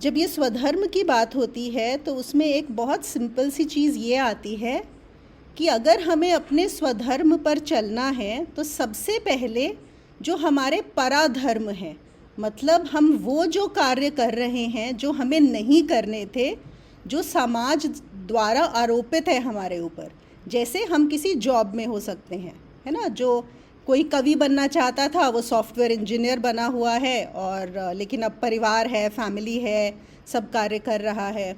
जब ये स्वधर्म की बात होती है तो उसमें एक बहुत सिंपल सी चीज़ ये आती है कि अगर हमें अपने स्वधर्म पर चलना है तो सबसे पहले जो हमारे पराधर्म है, मतलब हम वो जो कार्य कर रहे हैं जो हमें नहीं करने थे, जो समाज द्वारा आरोपित है हमारे ऊपर, जैसे हम किसी जॉब में हो सकते हैं, है ना। जो कोई कवि बनना चाहता था वो सॉफ्टवेयर इंजीनियर बना हुआ है, और लेकिन अब परिवार है, फैमिली है, सब कार्य कर रहा है,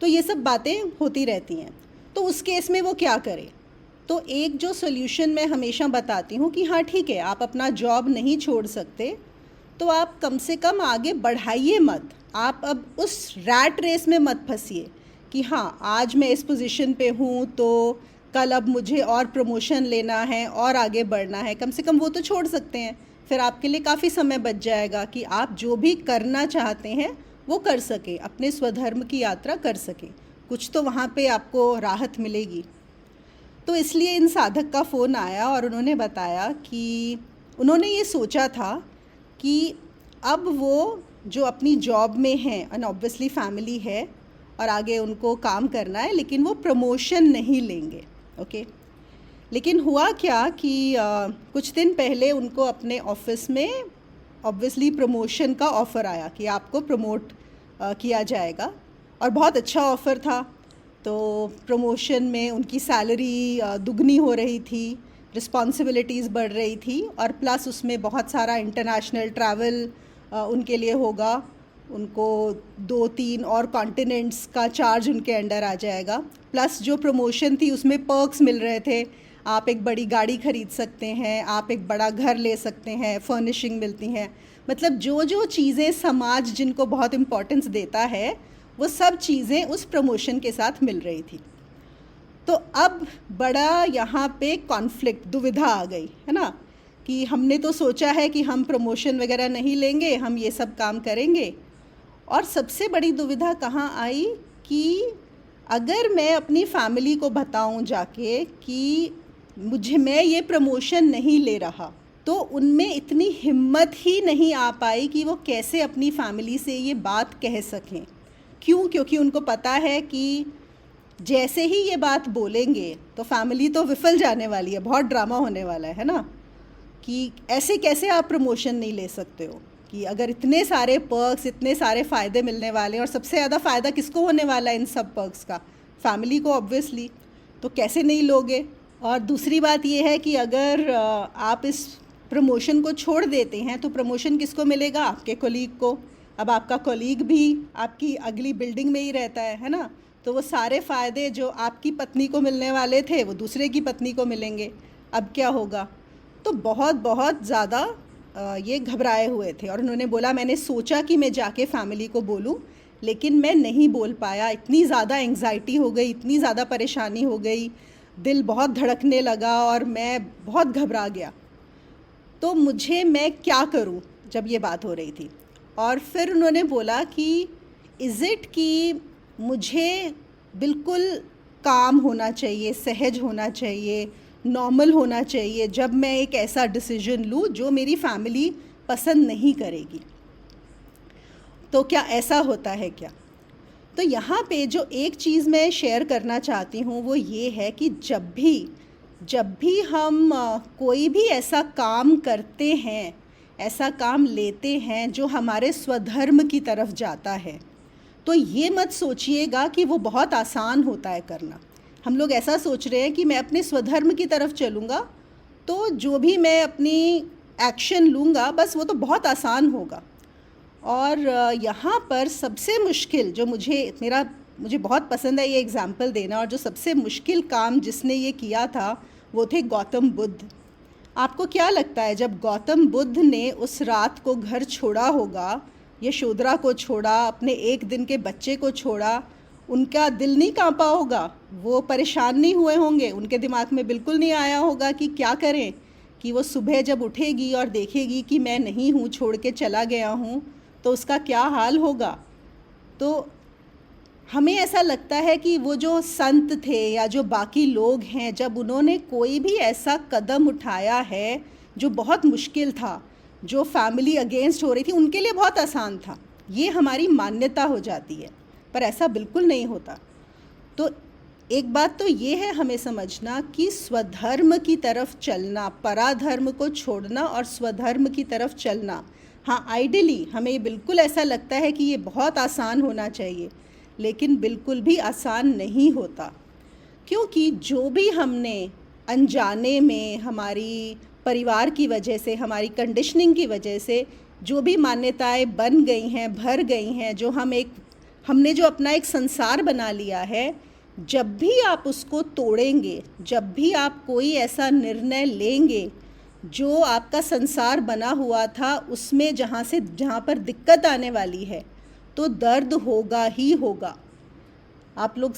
तो ये सब बातें होती रहती हैं। तो उस केस में वो क्या करे? तो एक जो सोल्यूशन मैं हमेशा बताती हूँ कि हाँ ठीक है, आप अपना जॉब नहीं छोड़ सकते तो आप कम से कम आगे बढ़ाइए मत। आप अब उस रैट रेस में मत फंसिए कि हाँ आज मैं इस पोजीशन पे हूँ तो कल अब मुझे और प्रमोशन लेना है और आगे बढ़ना है। कम से कम वो तो छोड़ सकते हैं, फिर आपके लिए काफ़ी समय बच जाएगा कि आप जो भी करना चाहते हैं वो कर सकें, अपने स्वधर्म की यात्रा कर सकें। कुछ तो वहाँ पे आपको राहत मिलेगी। तो इसलिए इन साधक का फ़ोन आया और उन्होंने बताया कि उन्होंने ये सोचा था कि अब वो जो अपनी जॉब में हैं, एंड ऑब्वियसली फैमिली है और आगे उनको काम करना है, लेकिन वो प्रमोशन नहीं लेंगे। ओके, लेकिन हुआ क्या कि कुछ दिन पहले उनको अपने ऑफिस में ऑब्वियसली प्रमोशन का ऑफ़र आया कि आपको प्रमोट किया जाएगा, और बहुत अच्छा ऑफ़र था। तो प्रमोशन में उनकी सैलरी दुगनी हो रही थी, रिस्पॉन्सिबिलिटीज़ बढ़ रही थी, और प्लस उसमें बहुत सारा इंटरनेशनल ट्रैवल उनके लिए होगा। उनको 2-3 और कॉन्टिनेंट्स का चार्ज उनके अंडर आ जाएगा। प्लस जो प्रमोशन थी उसमें पर्क्स मिल रहे थे, आप एक बड़ी गाड़ी ख़रीद सकते हैं, आप एक बड़ा घर ले सकते हैं, फर्निशिंग मिलती हैं, मतलब जो जो चीज़ें समाज जिनको बहुत इम्पोर्टेंस देता है वो सब चीज़ें उस प्रमोशन के साथ मिल रही थी। तो अब बड़ा यहाँ पे कॉन्फ्लिक्ट, दुविधा आ गई, है ना, कि हमने तो सोचा है कि हम प्रमोशन वगैरह नहीं लेंगे, हम ये सब काम करेंगे। और सबसे बड़ी दुविधा कहाँ आई कि अगर मैं अपनी फैमिली को बताऊँ जाके कि मैं ये प्रमोशन नहीं ले रहा, तो उनमें इतनी हिम्मत ही नहीं आ पाई कि वो कैसे अपनी फैमिली से ये बात कह सकें। क्यों? क्योंकि उनको पता है कि जैसे ही ये बात बोलेंगे तो फैमिली तो विफल जाने वाली है, बहुत ड्रामा होने वाला है ना, कि ऐसे कैसे आप प्रमोशन नहीं ले सकते हो, कि अगर इतने सारे पर्क्स, इतने सारे फ़ायदे मिलने वाले हैं, और सबसे ज़्यादा फ़ायदा किसको होने वाला है इन सब पर्क्स का? फैमिली को ऑब्वियसली, तो कैसे नहीं लोगे। और दूसरी बात ये है कि अगर आप इस प्रमोशन को छोड़ देते हैं तो प्रमोशन किसको मिलेगा? आपके कोलीग को। अब आपका कोलीग भी आपकी अगली बिल्डिंग में ही रहता है ना, तो वो सारे फ़ायदे जो आपकी पत्नी को मिलने वाले थे वो दूसरे की पत्नी को मिलेंगे। अब क्या होगा? तो बहुत बहुत ज़्यादा ये घबराए हुए थे, और उन्होंने बोला मैंने सोचा कि मैं जाके फैमिली को बोलूं, लेकिन मैं नहीं बोल पाया। इतनी ज़्यादा एंग्जाइटी हो गई, इतनी ज़्यादा परेशानी हो गई, दिल बहुत धड़कने लगा और मैं बहुत घबरा गया। तो मैं क्या करूं जब ये बात हो रही थी। और फिर उन्होंने बोला कि इज़ इट कि मुझे बिल्कुल काम होना चाहिए, सहज होना चाहिए, नॉर्मल होना चाहिए जब मैं एक ऐसा डिसीजन लूँ जो मेरी फैमिली पसंद नहीं करेगी। तो क्या ऐसा होता है क्या? तो यहाँ पे जो एक चीज़ मैं शेयर करना चाहती हूँ वो ये है कि जब भी हम कोई भी ऐसा काम करते हैं, ऐसा काम लेते हैं जो हमारे स्वधर्म की तरफ जाता है, तो ये मत सोचिएगा कि वो बहुत आसान होता है करना। हम लोग ऐसा सोच रहे हैं कि मैं अपने स्वधर्म की तरफ चलूँगा तो जो भी मैं अपनी एक्शन लूँगा बस वो तो बहुत आसान होगा। और यहाँ पर सबसे मुश्किल जो मुझे बहुत पसंद है ये एग्ज़ाम्पल देना, और जो सबसे मुश्किल काम जिसने ये किया था वो थे गौतम बुद्ध। आपको क्या लगता है जब गौतम बुद्ध ने उस रात को घर छोड़ा होगा, यशोधरा को छोड़ा, अपने 1 दिन के बच्चे को छोड़ा, उनका दिल नहीं कांपा होगा? वो परेशान नहीं हुए होंगे? उनके दिमाग में बिल्कुल नहीं आया होगा कि क्या करें, कि वो सुबह जब उठेगी और देखेगी कि मैं नहीं हूँ, छोड़ के चला गया हूँ, तो उसका क्या हाल होगा। तो हमें ऐसा लगता है कि वो जो संत थे या जो बाकी लोग हैं, जब उन्होंने कोई भी ऐसा कदम उठाया है जो बहुत मुश्किल था, जो फैमिली अगेंस्ट हो रही थी, उनके लिए बहुत आसान था, ये हमारी मान्यता हो जाती है, पर ऐसा बिल्कुल नहीं होता। तो एक बात तो ये है हमें समझना कि स्वधर्म की तरफ चलना, पराधर्म को छोड़ना और स्वधर्म की तरफ चलना, हाँ आइडियली हमें बिल्कुल ऐसा लगता है कि ये बहुत आसान होना चाहिए, लेकिन बिल्कुल भी आसान नहीं होता। क्योंकि जो भी हमने अनजाने में, हमारी परिवार की वजह से, हमारी कंडीशनिंग की वजह से जो भी मान्यताएं बन गई हैं, भर गई हैं, जो हमने जो अपना एक संसार बना लिया है, जब भी आप उसको तोड़ेंगे, जब भी आप कोई ऐसा निर्णय लेंगे जो आपका संसार बना हुआ था उसमें जहाँ पर दिक्कत आने वाली है, तो दर्द होगा ही होगा। आप लोग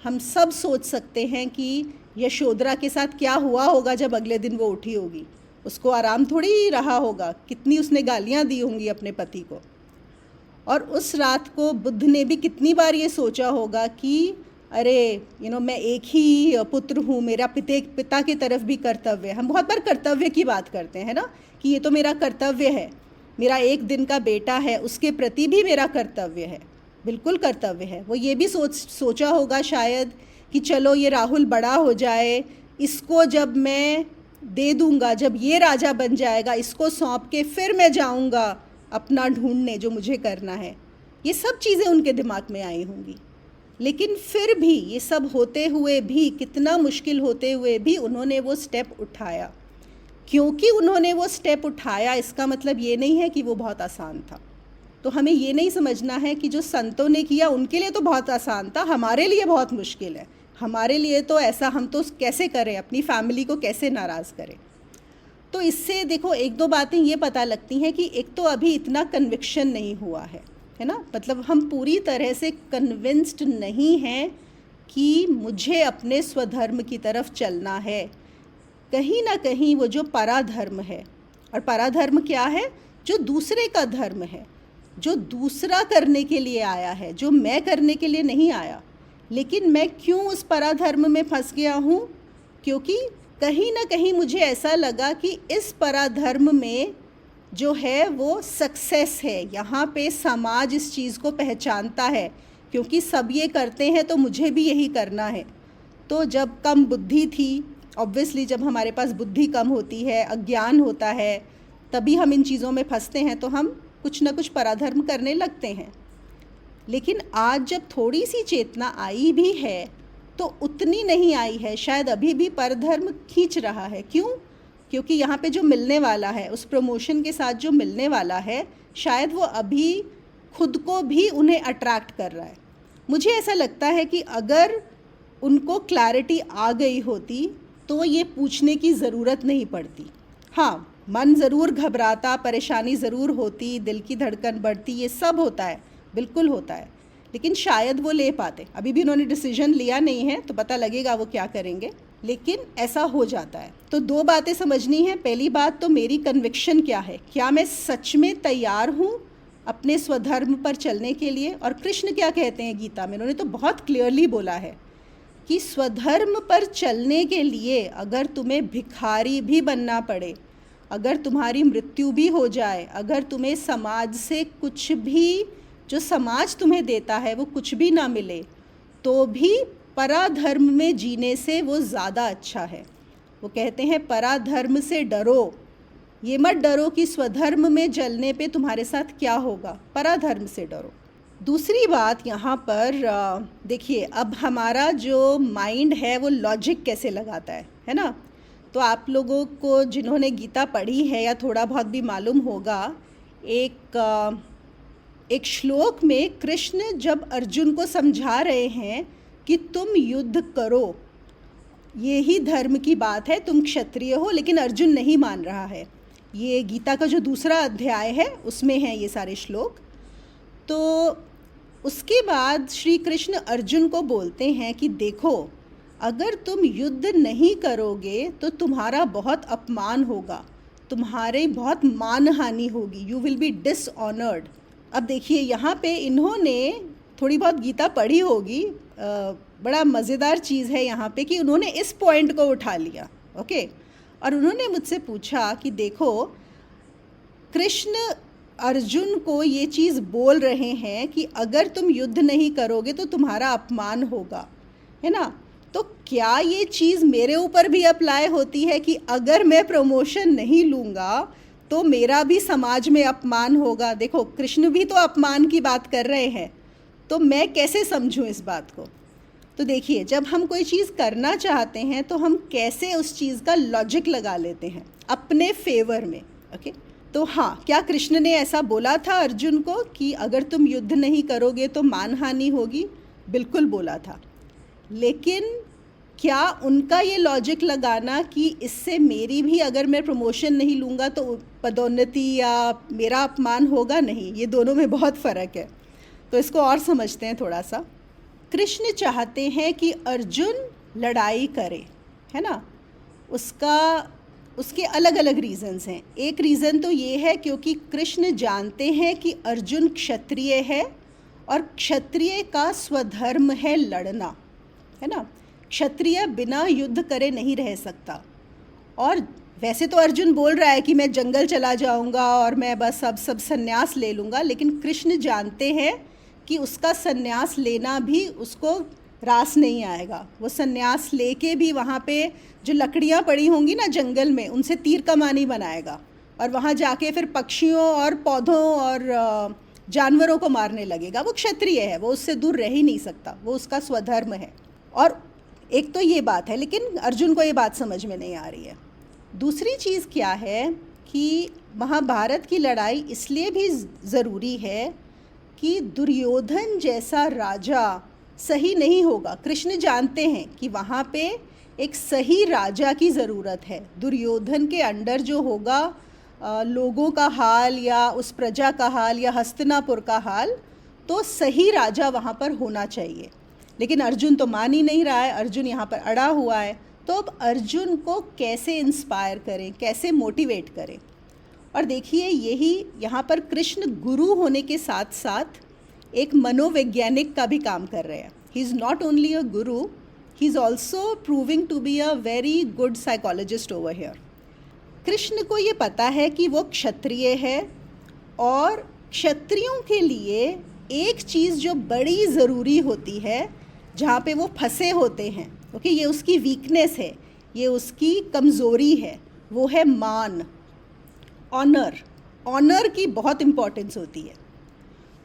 हम सब सोच सकते हैं कि यशोधरा के साथ क्या हुआ होगा जब अगले दिन वो उठी होगी। उसको आराम थोड़ी ही रहा होगा, कितनी उसने गालियाँ दी होंगी अपने पति को। और उस रात को बुद्ध ने भी कितनी बार ये सोचा होगा कि अरे मैं एक ही पुत्र हूँ, मेरा पिता की तरफ भी कर्तव्य है। हम बहुत बार कर्तव्य की बात करते हैं ना, कि ये तो मेरा कर्तव्य है, मेरा एक दिन का बेटा है, उसके प्रति भी मेरा कर्तव्य है। बिल्कुल कर्तव्य है। वो ये भी सोचा होगा शायद कि चलो ये राहुल बड़ा हो जाए, इसको जब मैं दे दूँगा, जब ये राजा बन जाएगा, इसको सौंप के फिर मैं जाऊँगा अपना ढूंढने जो मुझे करना है। ये सब चीज़ें उनके दिमाग में आई होंगी। लेकिन फिर भी ये सब होते हुए भी, कितना मुश्किल होते हुए भी उन्होंने वो स्टेप उठाया। क्योंकि उन्होंने वो स्टेप उठाया, इसका मतलब ये नहीं है कि वो बहुत आसान था। तो हमें ये नहीं समझना है कि जो संतों ने किया उनके लिए तो बहुत आसान था, हमारे लिए बहुत मुश्किल है। हमारे लिए तो ऐसा, हम तो कैसे करें, अपनी फैमिली को कैसे नाराज़ करें। तो इससे देखो एक दो बातें ये पता लगती हैं कि एक तो अभी इतना कन्विक्शन नहीं हुआ है ना, मतलब हम पूरी तरह से कन्विंस्ड नहीं हैं कि मुझे अपने स्वधर्म की तरफ चलना है। कहीं ना कहीं वो जो पराधर्म है, और पराधर्म क्या है, जो दूसरे का धर्म है, जो दूसरा करने के लिए आया है, जो मैं करने के लिए नहीं आया। लेकिन मैं क्यों उस पराधर्म में फंस गया हूँ? क्योंकि कहीं ना कहीं मुझे ऐसा लगा कि इस पराधर्म में जो है वो सक्सेस है, यहाँ पे समाज इस चीज़ को पहचानता है, क्योंकि सब ये करते हैं तो मुझे भी यही करना है। तो जब कम बुद्धि थी, ऑब्वियसली जब हमारे पास बुद्धि कम होती है, अज्ञान होता है, तभी हम इन चीज़ों में फंसते हैं, तो हम कुछ ना कुछ पराधर्म करने लगते हैं। लेकिन आज जब थोड़ी सी चेतना आई भी है तो उतनी नहीं आई है, शायद अभी भी परधर्म खींच रहा है। क्यों? क्योंकि यहाँ पे जो मिलने वाला है, उस प्रमोशन के साथ जो मिलने वाला है, शायद वो अभी खुद को भी उन्हें अट्रैक्ट कर रहा है। मुझे ऐसा लगता है कि अगर उनको क्लैरिटी आ गई होती तो ये पूछने की ज़रूरत नहीं पड़ती। हाँ, मन ज़रूर घबराता, परेशानी ज़रूर होती, दिल की धड़कन बढ़ती, ये सब होता है, बिल्कुल होता है, लेकिन शायद वो ले पाते। अभी भी उन्होंने डिसीजन लिया नहीं है, तो पता लगेगा वो क्या करेंगे, लेकिन ऐसा हो जाता है। तो दो बातें समझनी है। पहली बात तो मेरी कन्विक्शन क्या है, क्या मैं सच में तैयार हूँ अपने स्वधर्म पर चलने के लिए। और कृष्ण क्या कहते हैं गीता में, उन्होंने तो बहुत क्लियरली बोला है कि स्वधर्म पर चलने के लिए अगर तुम्हें भिखारी भी बनना पड़े, अगर तुम्हारी मृत्यु भी हो जाए, अगर तुम्हें समाज से कुछ भी, जो समाज तुम्हें देता है वो कुछ भी ना मिले, तो भी पराधर्म में जीने से वो ज़्यादा अच्छा है। वो कहते हैं पराधर्म से डरो, ये मत डरो कि स्वधर्म में जलने पे तुम्हारे साथ क्या होगा, पराधर्म से डरो। दूसरी बात यहाँ पर देखिए, अब हमारा जो माइंड है वो लॉजिक कैसे लगाता है ना। तो आप लोगों को जिन्होंने गीता पढ़ी है या थोड़ा बहुत भी मालूम होगा, एक श्लोक में कृष्ण जब अर्जुन को समझा रहे हैं कि तुम युद्ध करो, ये ही धर्म की बात है, तुम क्षत्रिय हो, लेकिन अर्जुन नहीं मान रहा है। ये गीता का जो दूसरा अध्याय है उसमें है ये सारे श्लोक। तो उसके बाद श्री कृष्ण अर्जुन को बोलते हैं कि देखो, अगर तुम युद्ध नहीं करोगे तो तुम्हारा बहुत अपमान होगा, तुम्हारे बहुत मानहानि होगी, यू विल बी डिसऑनर्ड। अब देखिए यहाँ पे इन्होंने थोड़ी बहुत गीता पढ़ी होगी, बड़ा मज़ेदार चीज़ है यहाँ पे कि उन्होंने इस पॉइंट को उठा लिया, ओके। और उन्होंने मुझसे पूछा कि देखो, कृष्ण अर्जुन को ये चीज़ बोल रहे हैं कि अगर तुम युद्ध नहीं करोगे तो तुम्हारा अपमान होगा, है ना। तो क्या ये चीज़ मेरे ऊपर भी अप्लाई होती है कि अगर मैं प्रमोशन नहीं लूँगा तो मेरा भी समाज में अपमान होगा? देखो, कृष्ण भी तो अपमान की बात कर रहे हैं, तो मैं कैसे समझूं इस बात को? तो देखिए, जब हम कोई चीज़ करना चाहते हैं तो हम कैसे उस चीज़ का लॉजिक लगा लेते हैं अपने फेवर में। ओके, तो हाँ, क्या कृष्ण ने ऐसा बोला था अर्जुन को कि अगर तुम युद्ध नहीं करोगे तो मानहानि होगी? बिल्कुल बोला था। लेकिन क्या उनका ये लॉजिक लगाना कि इससे मेरी भी, अगर मैं प्रमोशन नहीं लूँगा तो पदोन्नति या मेरा अपमान होगा? नहीं, ये दोनों में बहुत फ़र्क है। तो इसको और समझते हैं थोड़ा सा। कृष्ण चाहते हैं कि अर्जुन लड़ाई करे, है ना। उसके अलग अलग रीज़न्स हैं। एक रीज़न तो ये है क्योंकि कृष्ण जानते हैं कि अर्जुन क्षत्रिय है और क्षत्रिय का स्वधर्म है लड़ना, है ना। क्षत्रिय बिना युद्ध करे नहीं रह सकता। और वैसे तो अर्जुन बोल रहा है कि मैं जंगल चला जाऊंगा और मैं बस अब सब संन्यास ले लूँगा, लेकिन कृष्ण जानते हैं कि उसका संन्यास लेना भी उसको रास नहीं आएगा। वो संन्यास लेके भी वहाँ पे जो लकड़ियाँ पड़ी होंगी ना जंगल में, उनसे तीर कमानी बनाएगा और वहाँ जाके फिर पक्षियों और पौधों और जानवरों को मारने लगेगा। वो क्षत्रिय है, वो उससे दूर रह ही नहीं सकता, वो उसका स्वधर्म है। और एक तो ये बात है, लेकिन अर्जुन को ये बात समझ में नहीं आ रही है। दूसरी चीज़ क्या है कि महाभारत की लड़ाई इसलिए भी ज़रूरी है कि दुर्योधन जैसा राजा सही नहीं होगा। कृष्ण जानते हैं कि वहाँ पे एक सही राजा की ज़रूरत है। दुर्योधन के अंडर जो होगा लोगों का हाल या उस प्रजा का हाल या हस्तिनापुर का हाल, तो सही राजा वहाँ पर होना चाहिए। लेकिन अर्जुन तो मान ही नहीं रहा है, अर्जुन यहाँ पर अड़ा हुआ है। तो अब अर्जुन को कैसे इंस्पायर करें, कैसे मोटिवेट करें? और देखिए, यही यहाँ पर कृष्ण गुरु होने के साथ साथ एक मनोवैज्ञानिक का भी काम कर रहे हैं। He is not only a guru, he is also proving to be a very good psychologist over here. Krishna को ये पता है कि वो क्षत्रिय है और क्षत्रियों के लिए एक चीज़ जो बड़ी ज़रूरी होती है, जहाँ पे वो फंसे होते हैं, ओके, ये उसकी वीकनेस है, ये उसकी कमज़ोरी है, वो है मान, ऑनर। ऑनर की बहुत इम्पोर्टेंस होती है।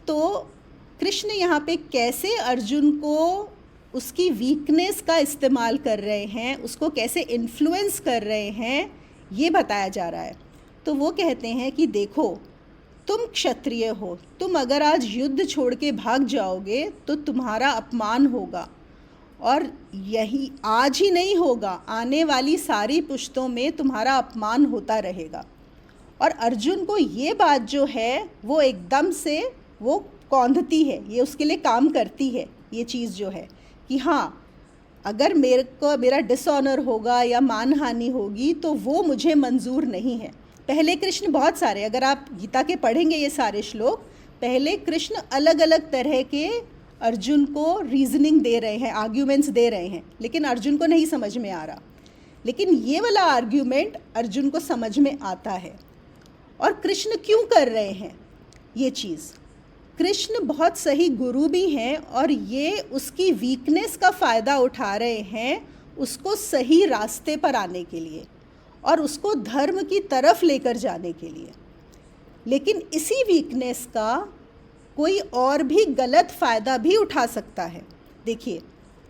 तो कृष्ण यहाँ पे कैसे अर्जुन को उसकी वीकनेस का इस्तेमाल कर रहे हैं, उसको कैसे इन्फ्लुएंस कर रहे हैं, ये बताया जा रहा है। तो वो कहते हैं कि देखो, तुम क्षत्रिय हो, तुम अगर आज युद्ध छोड़ के भाग जाओगे तो तुम्हारा अपमान होगा, और यही आज ही नहीं होगा, आने वाली सारी पुश्तों में तुम्हारा अपमान होता रहेगा। और अर्जुन को ये बात जो है वो एकदम से वो कौंधती है, ये उसके लिए काम करती है ये चीज़ जो है कि हाँ, अगर मेरा डिसऑनर होगा या मानहानि होगी तो वो मुझे मंजूर नहीं है। पहले कृष्ण बहुत सारे, अगर आप गीता के पढ़ेंगे ये सारे श्लोक, पहले कृष्ण अलग अलग तरह के अर्जुन को रीजनिंग दे रहे हैं, आर्ग्यूमेंट्स दे रहे हैं, लेकिन अर्जुन को नहीं समझ में आ रहा। लेकिन ये वाला आर्ग्यूमेंट अर्जुन को समझ में आता है। और कृष्ण क्यों कर रहे हैं ये चीज़? कृष्ण बहुत सही गुरु भी हैं और ये उसकी वीकनेस का फ़ायदा उठा रहे हैं उसको सही रास्ते पर आने के लिए और उसको धर्म की तरफ लेकर जाने के लिए। लेकिन इसी वीकनेस का कोई और भी गलत फ़ायदा भी उठा सकता है। देखिए,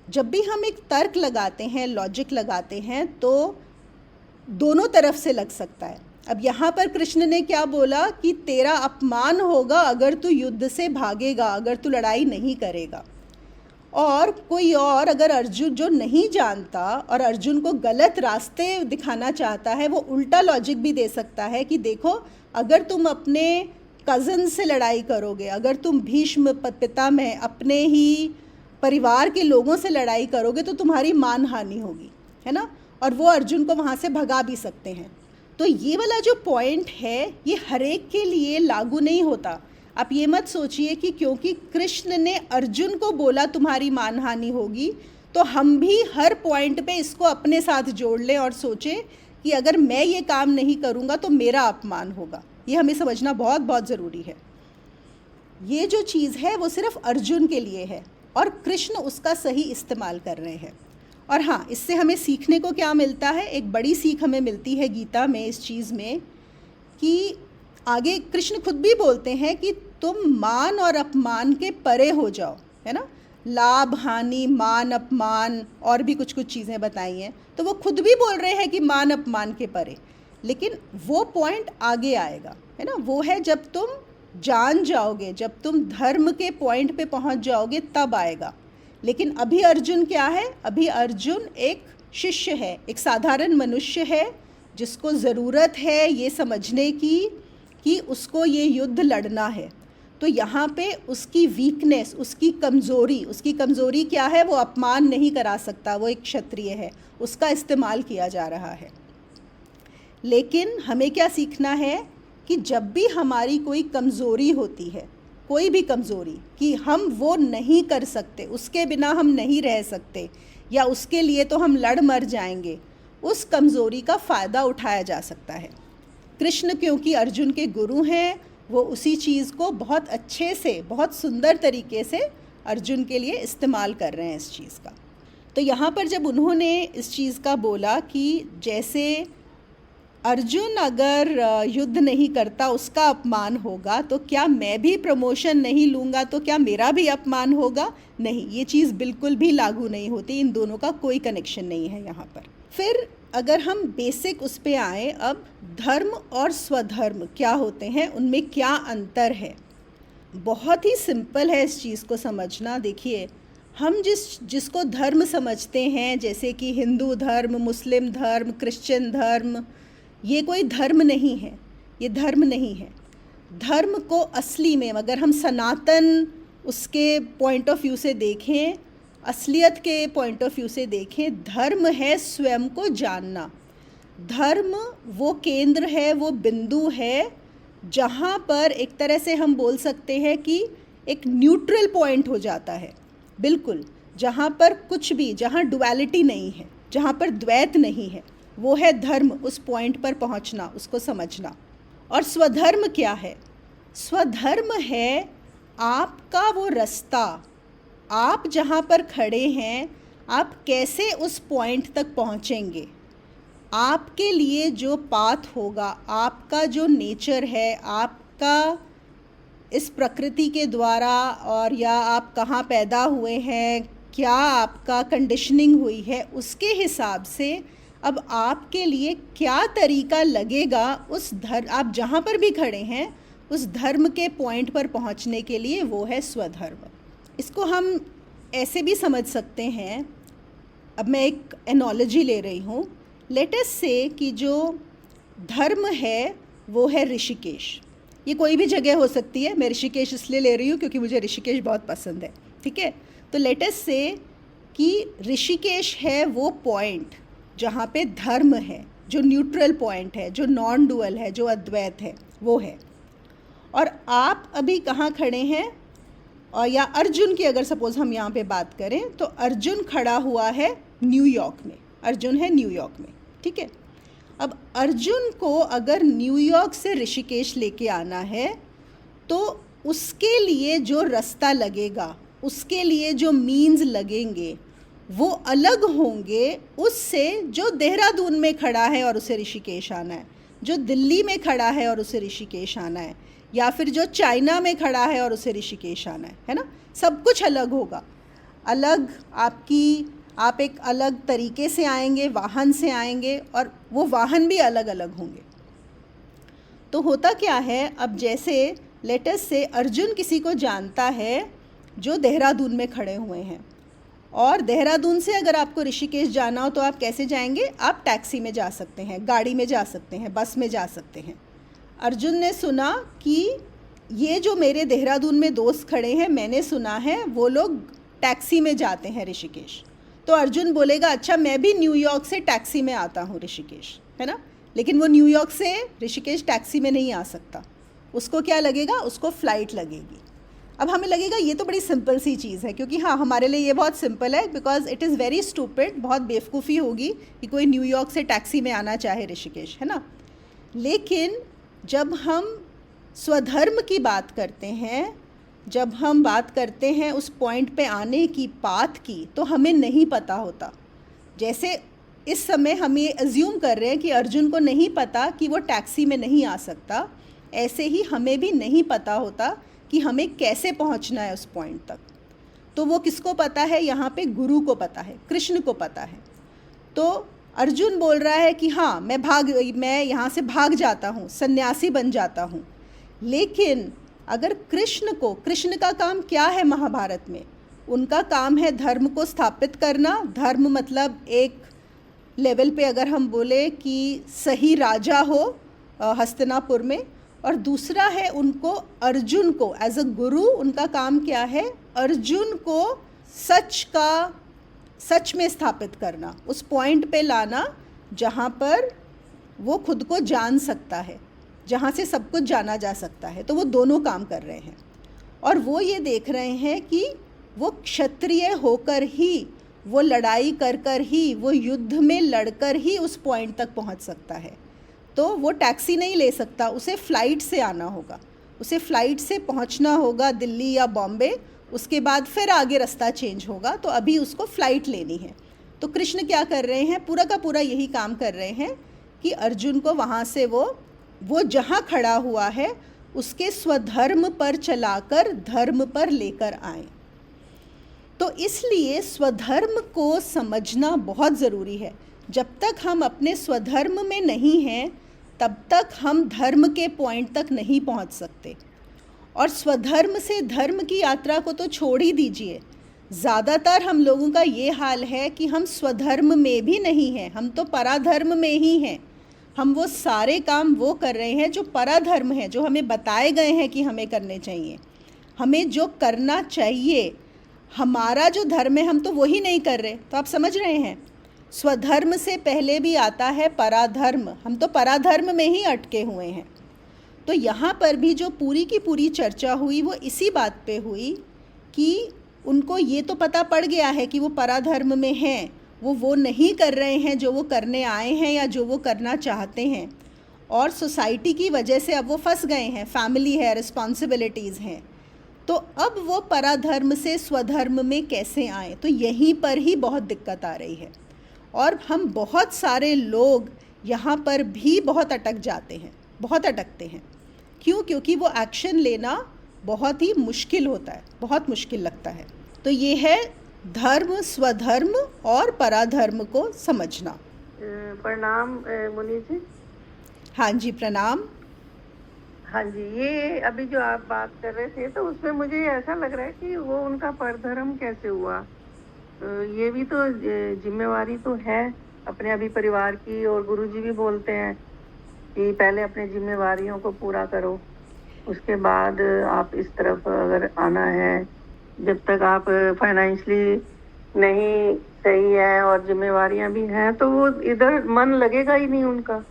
जब भी हम एक तर्क लगाते हैं, लॉजिक लगाते हैं, तो दोनों तरफ से लग सकता है। अब यहाँ पर कृष्ण ने क्या बोला कि तेरा अपमान होगा अगर तू युद्ध से भागेगा, अगर तू लड़ाई नहीं करेगा। और कोई और अगर अर्जुन जो नहीं जानता और अर्जुन को गलत रास्ते दिखाना चाहता है, वो उल्टा लॉजिक भी दे सकता है कि देखो, अगर तुम अपने कज़न से लड़ाई करोगे, अगर तुम भीष्म पितामह अपने ही परिवार के लोगों से लड़ाई करोगे तो तुम्हारी मानहानि होगी, है ना। और वो अर्जुन को वहाँ से भगा भी सकते हैं। तो ये वाला जो पॉइंट है ये हर एक के लिए लागू नहीं होता। आप ये मत सोचिए कि क्योंकि कृष्ण ने अर्जुन को बोला तुम्हारी मानहानि होगी तो हम भी हर पॉइंट पे इसको अपने साथ जोड़ लें और सोचें कि अगर मैं ये काम नहीं करूँगा तो मेरा अपमान होगा। ये हमें समझना बहुत बहुत ज़रूरी है। ये जो चीज़ है वो सिर्फ अर्जुन के लिए है और कृष्ण उसका सही इस्तेमाल कर रहे हैं। और हाँ, इससे हमें सीखने को क्या मिलता है, एक बड़ी सीख हमें मिलती है गीता में इस चीज़ में कि आगे कृष्ण खुद भी बोलते हैं कि तुम मान और अपमान के परे हो जाओ, है ना। लाभ हानि, मान अपमान, और भी कुछ कुछ चीज़ें बताई हैं, तो वो खुद भी बोल रहे हैं कि मान अपमान के परे। लेकिन वो पॉइंट आगे आएगा, है ना, वो है जब तुम जान जाओगे, जब तुम धर्म के पॉइंट पे पहुंच जाओगे तब आएगा। लेकिन अभी अर्जुन क्या है, अभी अर्जुन एक शिष्य है, एक साधारण मनुष्य है जिसको ज़रूरत है ये समझने की कि उसको ये युद्ध लड़ना है। तो यहाँ पे उसकी वीकनेस, उसकी कमज़ोरी क्या है, वो अपमान नहीं करा सकता, वो एक क्षत्रिय है, उसका इस्तेमाल किया जा रहा है। लेकिन हमें क्या सीखना है कि जब भी हमारी कोई कमज़ोरी होती है, कोई भी कमज़ोरी कि हम वो नहीं कर सकते, उसके बिना हम नहीं रह सकते, या उसके लिए तो हम लड़ मर जाएंगे, उस कमज़ोरी का फ़ायदा उठाया जा सकता है। कृष्ण क्योंकि अर्जुन के गुरु हैं, वो उसी चीज़ को बहुत अच्छे से, बहुत सुंदर तरीके से अर्जुन के लिए इस्तेमाल कर रहे हैं इस चीज़ का। तो यहाँ पर जब उन्होंने इस चीज़ का बोला कि जैसे अर्जुन अगर युद्ध नहीं करता उसका अपमान होगा, तो क्या मैं भी प्रमोशन नहीं लूँगा तो क्या मेरा भी अपमान होगा? नहीं, ये चीज़ बिल्कुल भी लागू नहीं होती, इन दोनों का कोई कनेक्शन नहीं है यहाँ पर। फिर अगर हम बेसिक उस पे आए, अब धर्म और स्वधर्म क्या होते हैं, उनमें क्या अंतर है? बहुत ही सिंपल है इस चीज़ को समझना। देखिए, हम जिसको धर्म समझते हैं, जैसे कि हिंदू धर्म, मुस्लिम धर्म, क्रिश्चियन धर्म, ये कोई धर्म नहीं है, ये धर्म नहीं है। धर्म को असली में अगर हम सनातन उसके पॉइंट ऑफ व्यू से देखें, असलियत के पॉइंट ऑफ व्यू से देखें, धर्म है स्वयं को जानना। धर्म वो केंद्र है, वो बिंदु है जहाँ पर एक तरह से हम बोल सकते हैं कि एक न्यूट्रल पॉइंट हो जाता है, बिल्कुल, जहाँ पर कुछ भी, जहाँ डुअलिटी नहीं है, जहाँ पर द्वैत नहीं है, वो है धर्म। उस पॉइंट पर पहुंचना, उसको समझना। और स्वधर्म क्या है? स्वधर्म है आपका वो रास्ता, आप जहाँ पर खड़े हैं, आप कैसे उस पॉइंट तक पहुँचेंगे, आपके लिए जो पाथ होगा, आपका जो नेचर है, आपका इस प्रकृति के द्वारा, और या आप कहाँ पैदा हुए हैं, क्या आपका कंडीशनिंग हुई है, उसके हिसाब से अब आपके लिए क्या तरीका लगेगा उस आप जहाँ पर भी खड़े हैं उस धर्म के पॉइंट पर पहुँचने के लिए, वो है स्वधर्म। इसको हम ऐसे भी समझ सकते हैं, अब मैं एक एनोलॉजी ले रही हूँ। लेट अस से कि जो धर्म है वो है ऋषिकेश। ये कोई भी जगह हो सकती है, मैं ऋषिकेश इसलिए ले रही हूँ क्योंकि मुझे ऋषिकेश बहुत पसंद है, ठीक है। तो लेट अस से कि ऋषिकेश है वो पॉइंट जहाँ पे धर्म है, जो न्यूट्रल पॉइंट है, जो नॉन डुअल है, जो अद्वैत है, वो है। और आप अभी कहाँ खड़े हैं? और या अर्जुन की अगर सपोज़ हम यहाँ पे बात करें, तो अर्जुन खड़ा हुआ है न्यूयॉर्क में, अर्जुन है न्यूयॉर्क में, ठीक है। अब अर्जुन को अगर न्यूयॉर्क से ऋषिकेश लेके आना है, तो उसके लिए जो रास्ता लगेगा, उसके लिए जो मीन्स लगेंगे, वो अलग होंगे उससे जो देहरादून में खड़ा है और उसे ऋषिकेश आना है, जो दिल्ली में खड़ा है और उसे ऋषिकेश आना है, या फिर जो चाइना में खड़ा है और उसे ऋषिकेश आना है ना। सब कुछ अलग होगा, अलग आप एक अलग तरीके से आएंगे, वाहन से आएंगे, और वो वाहन भी अलग अलग होंगे। तो होता क्या है, अब जैसे लेटस से अर्जुन किसी को जानता है जो देहरादून में खड़े हुए हैं, और देहरादून से अगर आपको ऋषिकेश जाना हो तो आप कैसे जाएंगे? आप टैक्सी में जा सकते हैं, गाड़ी में जा सकते हैं, बस में जा सकते हैं। अर्जुन ने सुना कि ये जो मेरे देहरादून में दोस्त खड़े हैं, मैंने सुना है वो लोग टैक्सी में जाते हैं ऋषिकेश। तो अर्जुन बोलेगा अच्छा, मैं भी न्यूयॉर्क से टैक्सी में आता हूँ ऋषिकेश, है ना। लेकिन वो न्यूयॉर्क से ऋषिकेश टैक्सी में नहीं आ सकता, उसको क्या लगेगा? उसको फ़्लाइट लगेगी। अब हमें लगेगा ये तो बड़ी सिंपल सी चीज़ है, क्योंकि हाँ, हमारे लिए ये बहुत सिंपल है, because it is very stupid, बहुत बेवकूफ़ी होगी कि कोई न्यूयॉर्क से टैक्सी में आना चाहे ऋषिकेश, है ना। लेकिन जब हम स्वधर्म की बात करते हैं, जब हम बात करते हैं उस पॉइंट पे आने की, पाथ की, तो हमें नहीं पता होता। जैसे इस समय हम ये अज्यूम कर रहे हैं कि अर्जुन को नहीं पता कि वो टैक्सी में नहीं आ सकता, ऐसे ही हमें भी नहीं पता होता कि हमें कैसे पहुंचना है उस पॉइंट तक। तो वो किसको पता है? यहाँ पे गुरु को पता है, कृष्ण को पता है। तो अर्जुन बोल रहा है कि हाँ, मैं यहाँ से भाग जाता हूँ, सन्यासी बन जाता हूँ। लेकिन अगर कृष्ण का काम क्या है महाभारत में? उनका काम है धर्म को स्थापित करना। धर्म मतलब एक लेवल पे अगर हम बोले कि सही राजा हो हस्तिनापुर में, और दूसरा है उनको अर्जुन को एज अ गुरु उनका काम क्या है? अर्जुन को सच में स्थापित करना, उस पॉइंट पे लाना जहाँ पर वो खुद को जान सकता है, जहाँ से सब कुछ जाना जा सकता है। तो वो दोनों काम कर रहे हैं, और वो ये देख रहे हैं कि वो क्षत्रिय होकर ही, वो लड़ाई कर कर ही, वो युद्ध में लड़कर ही उस पॉइंट तक पहुँच सकता है। तो वो टैक्सी नहीं ले सकता, उसे फ़्लाइट से आना होगा, उसे फ़्लाइट से पहुंचना होगा दिल्ली या बॉम्बे, उसके बाद फिर आगे रास्ता चेंज होगा। तो अभी उसको फ़्लाइट लेनी है। तो कृष्ण क्या कर रहे हैं? पूरा का पूरा यही काम कर रहे हैं कि अर्जुन को वहाँ से वो जहाँ खड़ा हुआ है उसके स्वधर्म पर चलाकर धर्म पर लेकर आए। तो इसलिए स्वधर्म को समझना बहुत ज़रूरी है। जब तक हम अपने स्वधर्म में नहीं हैं, तब तक हम धर्म के पॉइंट तक नहीं पहुंच सकते। और स्वधर्म से धर्म की यात्रा को तो छोड़ ही दीजिए, ज़्यादातर हम लोगों का ये हाल है कि हम स्वधर्म में भी नहीं हैं, हम तो पराधर्म में ही हैं। हम वो सारे काम वो कर रहे हैं जो पराधर्म है, जो हमें बताए गए हैं कि हमें करने चाहिए। हमें जो करना चाहिए, हमारा जो धर्म है, हम तो वही नहीं कर रहे। तो आप समझ रहे हैं, स्वधर्म से पहले भी आता है पराधर्म, हम तो पराधर्म में ही अटके हुए हैं। तो यहाँ पर भी जो पूरी की पूरी चर्चा हुई वो इसी बात पे हुई कि उनको ये तो पता पड़ गया है कि वो पराधर्म में हैं, वो नहीं कर रहे हैं जो वो करने आए हैं या जो वो करना चाहते हैं, और सोसाइटी की वजह से अब वो फंस गए हैं, फैमिली है, रिस्पॉन्सिबिलिटीज़ हैं। तो अब वो पराधर्म से स्वधर्म में कैसे आए? तो यहीं पर ही बहुत दिक्कत आ रही है, और हम बहुत सारे लोग यहाँ पर भी बहुत अटक जाते हैं, बहुत अटकते हैं। क्यों? क्योंकि वो एक्शन लेना बहुत ही मुश्किल होता है, बहुत मुश्किल लगता है। तो ये है धर्म, स्वधर्म और पराधर्म को समझना। प्रणाम मुनि जी। हाँ जी, प्रणाम। हाँ जी, ये अभी जो आप बात कर रहे थे तो उसमें मुझे ऐसा लग रहा है कि वो उनका परधर्म कैसे हुआ। ये भी तो जिम्मेवारी तो है अपने अभी परिवार की, और गुरुजी भी बोलते हैं कि पहले अपने जिम्मेवारियों को पूरा करो, उसके बाद आप इस तरफ अगर आना है। जब तक आप फाइनेंशियली नहीं सही है और जिम्मेवारियां भी हैं तो वो इधर मन लगेगा ही नहीं उनका।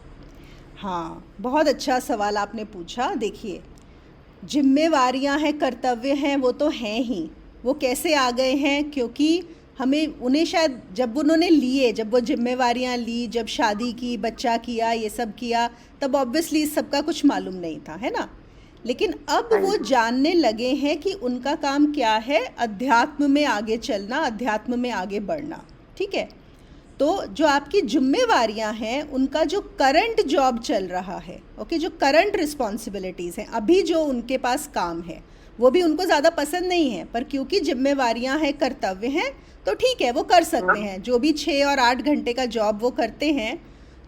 हाँ, बहुत अच्छा सवाल आपने पूछा। देखिए, जिम्मेवारियां हैं, कर्तव्य हैं, वो तो हैं ही। वो कैसे आ गए हैं? क्योंकि उन्हें शायद जब उन्होंने लिए, जब वो जिम्मेवारियां ली, जब शादी की, बच्चा किया, ये सब किया, तब ऑब्वियसली इस सब का कुछ मालूम नहीं था, है ना। लेकिन अब वो जानने लगे हैं कि उनका काम क्या है, अध्यात्म में आगे चलना, अध्यात्म में आगे बढ़ना। ठीक है, तो जो आपकी जिम्मेवारियां हैं, उनका जो करंट जॉब चल रहा है, ओके, जो करंट रिस्पॉन्सिबिलिटीज़ हैं, अभी जो उनके पास काम है, वो भी उनको ज़्यादा पसंद नहीं है, पर क्योंकि जिम्मेवारियां हैं, कर्तव्य हैं, तो ठीक है, वो कर सकते हैं। जो भी 6 और 8 घंटे का जॉब वो करते हैं,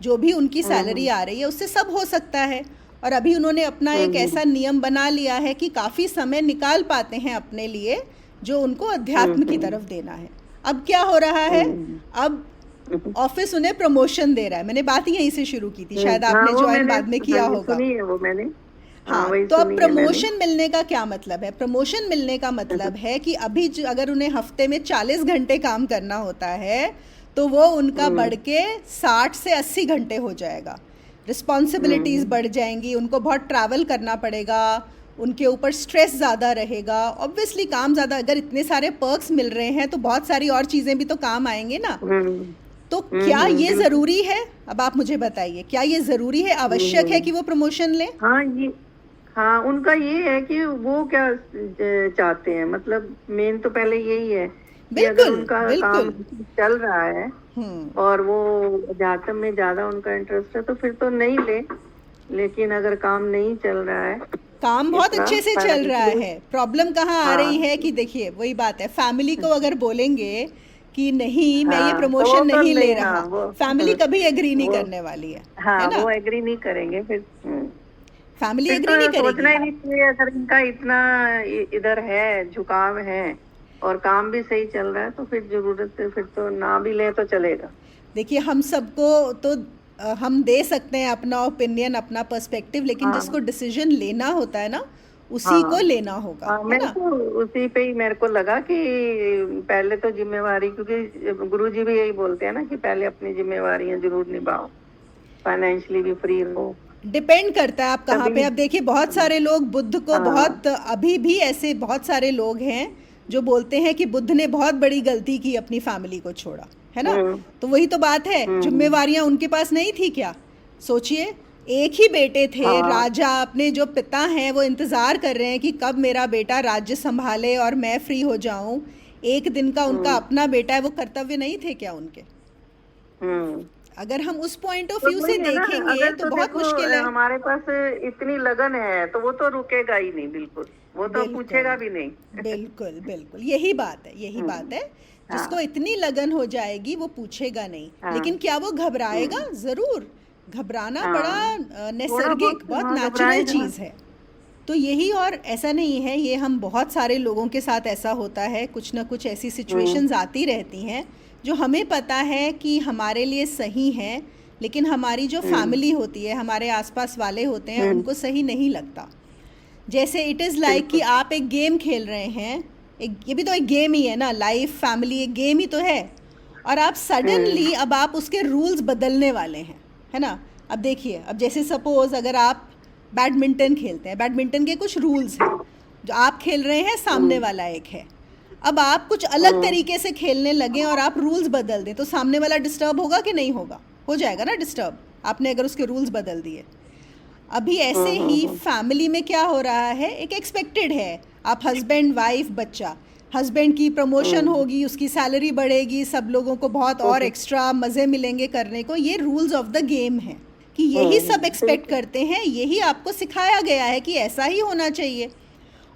जो भी उनकी सैलरी आ रही है, उससे सब हो सकता है। और अभी उन्होंने अपना एक ऐसा नियम बना लिया है कि काफ़ी समय निकाल पाते हैं अपने लिए, जो उनको अध्यात्म की तरफ देना है। अब क्या हो रहा है? अब ऑफिस उन्हें प्रमोशन दे रहा है। मैंने बात यहीं से शुरू की थी, शायद आपने ज्वाइन बाद में किया होगा। वो मैंने हाँ, तो अब प्रमोशन मिलने का क्या मतलब है? प्रमोशन मिलने का मतलब है कि अभी अगर उन्हें हफ्ते में 40 घंटे काम करना होता है, तो वो उनका बढ़ के 60 से 80 घंटे हो जाएगा। रिस्पॉन्सिबिलिटीज़ बढ़ जाएंगी, उनको बहुत ट्रैवल करना पड़ेगा, उनके ऊपर स्ट्रेस ज़्यादा रहेगा। ऑब्वियसली काम ज़्यादा, अगर इतने सारे पर्क्स मिल रहे हैं तो बहुत सारी और चीज़ें भी तो काम आएंगे ना। तो क्या ये बिल्कुल। ज़रूरी है? अब आप मुझे बताइए, क्या ये ज़रूरी है, आवश्यक है कि वो प्रमोशन लें? हाँ ये हाँ उनका ये है कि वो क्या चाहते हैं, मतलब मेन तो पहले यही है कि अगर बिल्कुल, उनका काम बिल्कुल। चल रहा है हुँ। और वो अध्यात्म में ज्यादा उनका इंटरेस्ट है तो फिर तो नहीं ले। लेकिन अगर काम नहीं चल रहा है काम बहुत इतना अच्छे से चल रहा फाइनेंशियली, है। प्रॉब्लम कहाँ आ रही हाँ है कि देखिए, वही बात है, फैमिली को अगर बोलेंगे कि नहीं, मैं ये हाँ तो वो प्रमोशन तो नहीं ले नहीं, हाँ रहा, वो फैमिली कभी एग्री नहीं वो करने वाली है हाँ ना? वो एग्री नहीं करेंगे फिर। फैमिली फिर एग्री नहीं तो सोचना करेगी। ही नहीं चाहिए, अगर इनका इतना इधर है, झुकाव है और काम भी सही चल रहा है तो फिर जरूरत है, फिर तो ना भी ले तो चलेगा। देखिए, हम सबको तो हम दे सकते हैं अपना ओपिनियन, अपना पर्सपेक्टिव, लेकिन जिसको हाँ डिसीजन लेना होता है ना, उसी को हाँ लेना होगा, हाँ, है मेरे ना? को उसी पे ही मेरे को लगा कि पहले तो जिम्मेवारी, क्योंकि गुरुजी भी यही बोलते हैं ना कि पहले अपनी जिम्मेवारियां जरूर निभाओ, फाइनेंशियली भी फ्री रहो डिपेंड करता है आप कहाँ पे। तभी। अब देखिए, बहुत सारे लोग बुद्ध को हाँ बहुत, अभी भी ऐसे बहुत सारे लोग हैं जो बोलते हैं कि बुद्ध ने बहुत बड़ी गलती की, अपनी फैमिली को छोड़ा, है ना? हम्म तो वही तो बात है, हम्म जिम्मेवारियां उनके पास नहीं थी क्या? सोचिए, एक ही बेटे थे, हाँ राजा, अपने जो पिता हैं वो इंतज़ार कर रहे हैं कि कब मेरा बेटा राज्य संभाले और मैं फ्री हो जाऊं। एक दिन का उनका हम्म अपना बेटा है, वो कर्तव्य नहीं थे क्या उनके? हम्म अगर हम उस पॉइंट ऑफ तो व्यू से वही है ना, देखेंगे अगर तो तो बहुत देखो मुश्किल है। हमारे पास इतनी लगन है तो वो तो रुकेगा ही नहीं, बिल्कुल वो तो बिल्कुल, पूछेगा भी नहीं। बिल्कुल, बिल्कुल, यही बात है, यही बात हम्म है। जिसको हाँ इतनी लगन हो जाएगी वो पूछेगा नहीं, हाँ लेकिन क्या वो घबराएगा? हम्म ज़रूर, घबराना बड़ा हाँ थोड़ा नैसर्गिक, बहुत बहुत हाँ नेचुरल घबराएगा। चीज़ है। तो यही, और ऐसा नहीं है, ये हम बहुत सारे लोगों के साथ ऐसा होता है, कुछ ना कुछ ऐसी हम्म सिचुएशंस आती रहती हैं जो हमें पता है कि हमारे लिए सही हैं, लेकिन हमारी जो हम्म फैमिली होती है, हमारे आसपास वाले होते हैं, हम्म उनको सही नहीं लगता। जैसे इट इज़ लाइक कि बिल्कुल आप एक गेम खेल रहे हैं, एक, ये भी तो एक गेम ही है ना, लाइफ, फैमिली एक गेम ही तो है। और आप हम्म सडनली अब आप उसके रूल्स बदलने वाले हैं, है ना? अब देखिए, अब जैसे सपोज अगर आप बैडमिंटन खेलते हैं, बैडमिंटन के कुछ रूल्स हैं, जो आप खेल रहे हैं, सामने हम्म वाला एक है। अब आप कुछ अलग हम्म तरीके से खेलने लगें और आप रूल्स बदल दें, तो सामने वाला डिस्टर्ब होगा कि नहीं होगा? हो जाएगा ना डिस्टर्ब, आपने अगर उसके रूल्स बदल दिए। अभी ऐसे ही हम्म फैमिली में क्या हो रहा है, एक एक्सपेक्टेड है, आप हस्बैंड, वाइफ, बच्चा, हस्बैंड की प्रमोशन हम्म होगी, उसकी सैलरी बढ़ेगी, सब लोगों को बहुत और हम्म एक्स्ट्रा मज़े मिलेंगे करने को, ये रूल्स ऑफ द गेम है कि यही सब एक्सपेक्ट बिल्कुल करते हैं, यही आपको सिखाया गया है कि ऐसा ही होना चाहिए।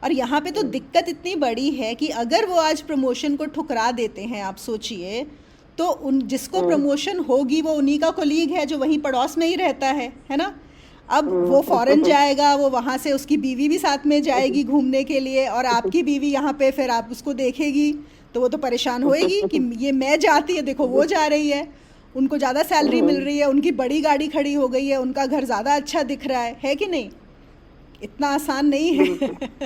और यहाँ पे तो दिक्कत इतनी बड़ी है कि अगर वो आज प्रमोशन को ठुकरा देते हैं, आप सोचिए, तो उन जिसको हम्म प्रमोशन होगी वो उन्हीं का कोलीग है जो वहीं पड़ोस में ही रहता है ना? अब वो फॉरेन जाएगा, वो वहाँ से उसकी बीवी भी साथ में जाएगी घूमने के लिए, और आपकी बीवी यहाँ पे फिर आप उसको देखेगी, तो वो तो परेशान होएगी कि ये मैं जाती है, देखो वो जा रही है, उनको ज़्यादा सैलरी मिल रही है, उनकी बड़ी गाड़ी खड़ी हो गई है, उनका घर ज़्यादा अच्छा दिख रहा है कि नहीं? इतना आसान नहीं है। बिल्कुल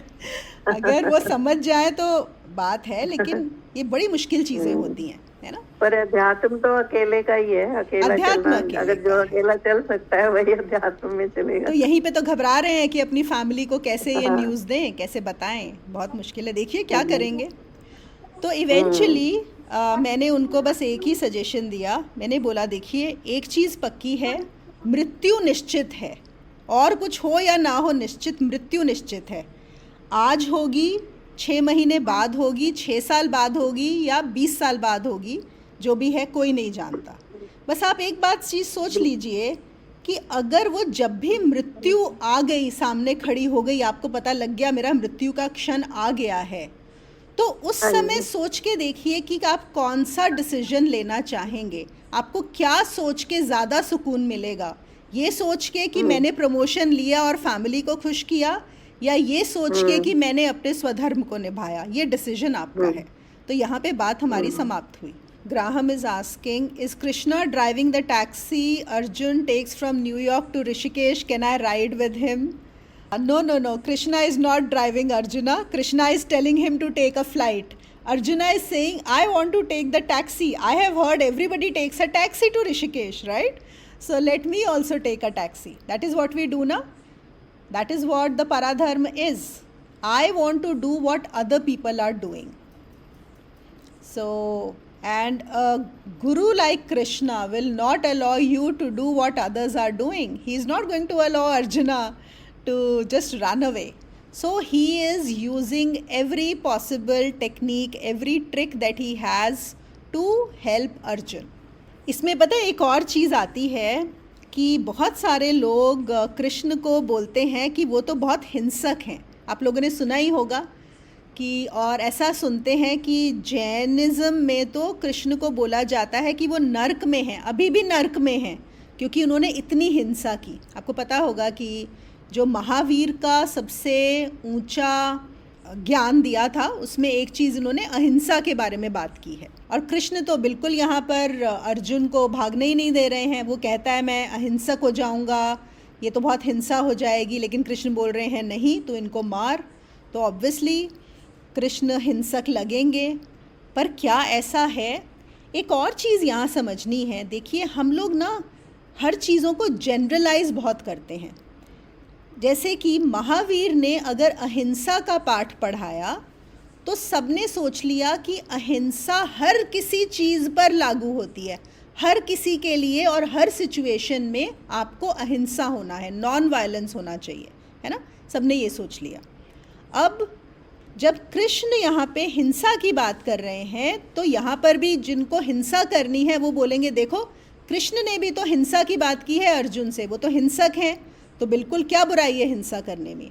अगर वो समझ जाए तो बात है, लेकिन ये बड़ी मुश्किल चीज़ें हम्म, होती हैं, है ना? पर अध्यात्म तो अकेले का ही है, अकेला चलना, अध्यात्म अकेले अगर का जो है। अकेला चल सकता है वही अध्यात्म में तो चलेगा। यहीं पे तो घबरा रहे हैं कि अपनी फैमिली को कैसे ये हाँ न्यूज़ दें, कैसे बताएं, बहुत मुश्किल है, देखिए क्या हम्म करेंगे। तो हम्म इवेंचुअली मैंने उनको बस एक ही सजेशन दिया, मैंने बोला देखिए, एक चीज़ पक्की है, मृत्यु निश्चित है, और कुछ हो या ना हो, निश्चित मृत्यु निश्चित है। आज होगी, 6 महीने बाद होगी, 6 साल बाद होगी, या 20 साल बाद होगी, जो भी है कोई नहीं जानता। बस आप एक बात चीज़ सोच लीजिए कि अगर वो जब भी मृत्यु आ गई, सामने खड़ी हो गई, आपको पता लग गया मेरा मृत्यु का क्षण आ गया है, तो उस हाँ समय जी सोच के देखिए कि आप कौन सा डिसीजन लेना चाहेंगे। आपको क्या सोच के ज़्यादा सुकून मिलेगा? ये सोच के कि हम्म मैंने प्रमोशन लिया और फैमिली को खुश किया, या ये सोच के कि हम्म मैंने अपने स्वधर्म को निभाया? ये डिसीजन आपका हम्म है। तो यहाँ पे बात हमारी हम्म समाप्त हुई। Graham is asking, is Krishna driving the taxi Arjun takes from New York to Rishikesh? Can I ride with him? No, no, no. Krishna is not driving Arjuna. Krishna is telling him to take a flight. Arjuna is saying, I want to take the taxi. I have heard everybody takes a taxi to Rishikesh, right? So let me also take a taxi. That is what we do now. That is what the Paradharma is. I want to do what other people are doing. So And a guru like Krishna will not allow you to do what others are doing. He is not going to allow Arjuna to just run away. So he is using every possible technique, every trick that he has to help Arjun. इसमें पता है एक और चीज़ आती है कि बहुत सारे लोग कृष्ण को बोलते हैं कि वो तो बहुत हिंसक हैं. आप लोगों ने सुना ही होगा कि, और ऐसा सुनते हैं कि जैनिज़्म में तो कृष्ण को बोला जाता है कि वो नर्क में हैं, अभी भी नर्क में हैं, क्योंकि उन्होंने इतनी हिंसा की. आपको पता होगा कि जो महावीर का सबसे ऊंचा ज्ञान दिया था उसमें एक चीज़ उन्होंने अहिंसा के बारे में बात की है. और कृष्ण तो बिल्कुल यहाँ पर अर्जुन को भागने ही नहीं दे रहे हैं. वो कहता है मैं अहिंसक हो जाऊँगा, ये तो बहुत हिंसा हो जाएगी, लेकिन कृष्ण बोल रहे हैं नहीं, तो इनको मार. तो ऑब्वियसली कृष्ण हिंसक लगेंगे. पर क्या ऐसा है? एक और चीज़ यहाँ समझनी है. देखिए, हम लोग ना हर चीज़ों को जनरलाइज बहुत करते हैं. जैसे कि महावीर ने अगर अहिंसा का पाठ पढ़ाया तो सबने सोच लिया कि अहिंसा हर किसी चीज़ पर लागू होती है, हर किसी के लिए और हर सिचुएशन में आपको अहिंसा होना है, नॉन वायलेंस होना चाहिए, है ना. सबने ये सोच लिया. अब जब कृष्ण यहाँ पे हिंसा की बात कर रहे हैं तो यहाँ पर भी जिनको हिंसा करनी है वो बोलेंगे देखो कृष्ण ने भी तो हिंसा की बात की है अर्जुन से, वो तो हिंसक हैं, तो बिल्कुल क्या बुराई है हिंसा करने में.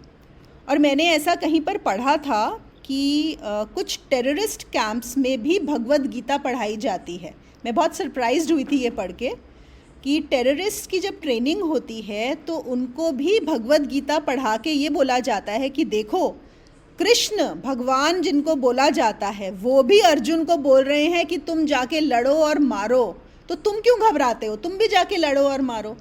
और मैंने ऐसा कहीं पर पढ़ा था कि कुछ टेररिस्ट कैंप्स में भी भगवद गीता पढ़ाई जाती है. मैं बहुत सरप्राइज्ड हुई थी ये पढ़ के कि टेररिस्ट की जब ट्रेनिंग होती है तो उनको भी भगवद गीता पढ़ा के ये बोला जाता है कि देखो कृष्ण भगवान जिनको बोला जाता है वो भी अर्जुन को बोल रहे हैं कि तुम जाके लड़ो और मारो, तो तुम क्यों घबराते हो, तुम भी जाके लड़ो और मारो.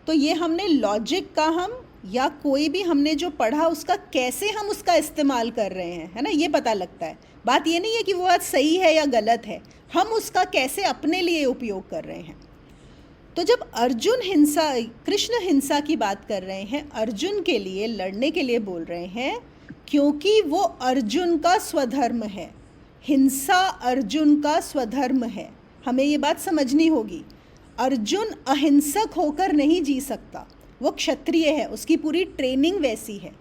तो ये हमने लॉजिक का हम या कोई भी हमने जो पढ़ा उसका कैसे हम उसका इस्तेमाल कर रहे हैं, है ना, ये पता लगता है. बात ये नहीं है कि वो बात सही है या गलत है, हम उसका कैसे अपने लिए उपयोग कर रहे हैं. तो जब कृष्ण हिंसा की बात कर रहे हैं, अर्जुन के लिए लड़ने के लिए बोल रहे हैं, क्योंकि वो अर्जुन का स्वधर्म है. हिंसा अर्जुन का स्वधर्म है. हमें ये बात समझनी होगी. अर्जुन अहिंसक होकर नहीं जी सकता. वो क्षत्रिय है, उसकी पूरी ट्रेनिंग वैसी है.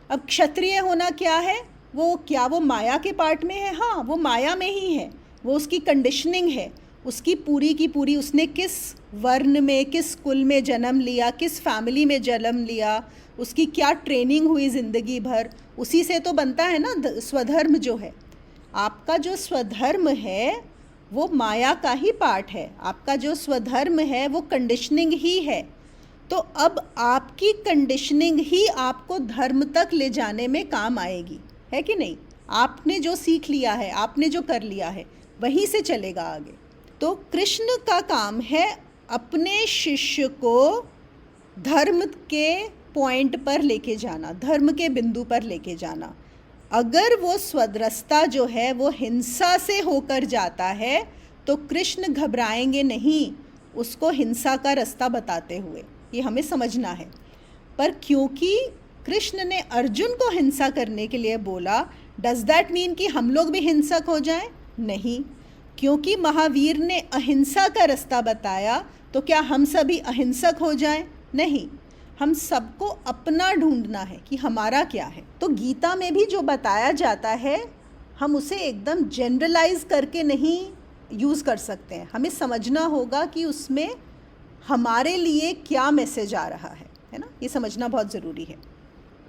अब क्षत्रिय होना क्या है? वो माया के पार्ट में है? हाँ, वो माया में ही है. वो उसकी कंडीशनिंग है. उसकी पूरी की पूरी उसने किस वर्ण में, किस कुल में जन्म लिया, किस फैमिली में जन्म लिया, उसकी क्या ट्रेनिंग हुई ज़िंदगी भर, उसी से तो बनता है ना स्वधर्म जो है. आपका जो स्वधर्म है वो माया का ही पार्ट है. आपका जो स्वधर्म है वो कंडीशनिंग ही है. तो अब आपकी कंडीशनिंग ही आपको धर्म तक ले जाने में काम आएगी, है कि नहीं. आपने जो सीख लिया है, आपने जो कर लिया है, वहीं से चलेगा आगे. तो कृष्ण का काम है अपने शिष्य को धर्म के पॉइंट पर लेके जाना, धर्म के बिंदु पर लेके जाना. अगर वो स्वद्रष्टा जो है वो हिंसा से होकर जाता है तो कृष्ण घबराएंगे नहीं उसको हिंसा का रास्ता बताते हुए. ये हमें समझना है. पर क्योंकि कृष्ण ने अर्जुन को हिंसा करने के लिए बोला, डज दैट मीन कि हम लोग भी हिंसक हो जाएं? नहीं. क्योंकि महावीर ने अहिंसा का रास्ता बताया तो क्या हम सभी अहिंसक हो जाएं? नहीं. हम सबको अपना ढूंढना है कि हमारा क्या है. तो गीता में भी जो बताया जाता है हम उसे एकदम जनरलाइज करके नहीं यूज़ कर सकते हैं. हमें समझना होगा कि उसमें हमारे लिए क्या मैसेज आ रहा है ना. ये समझना बहुत ज़रूरी है.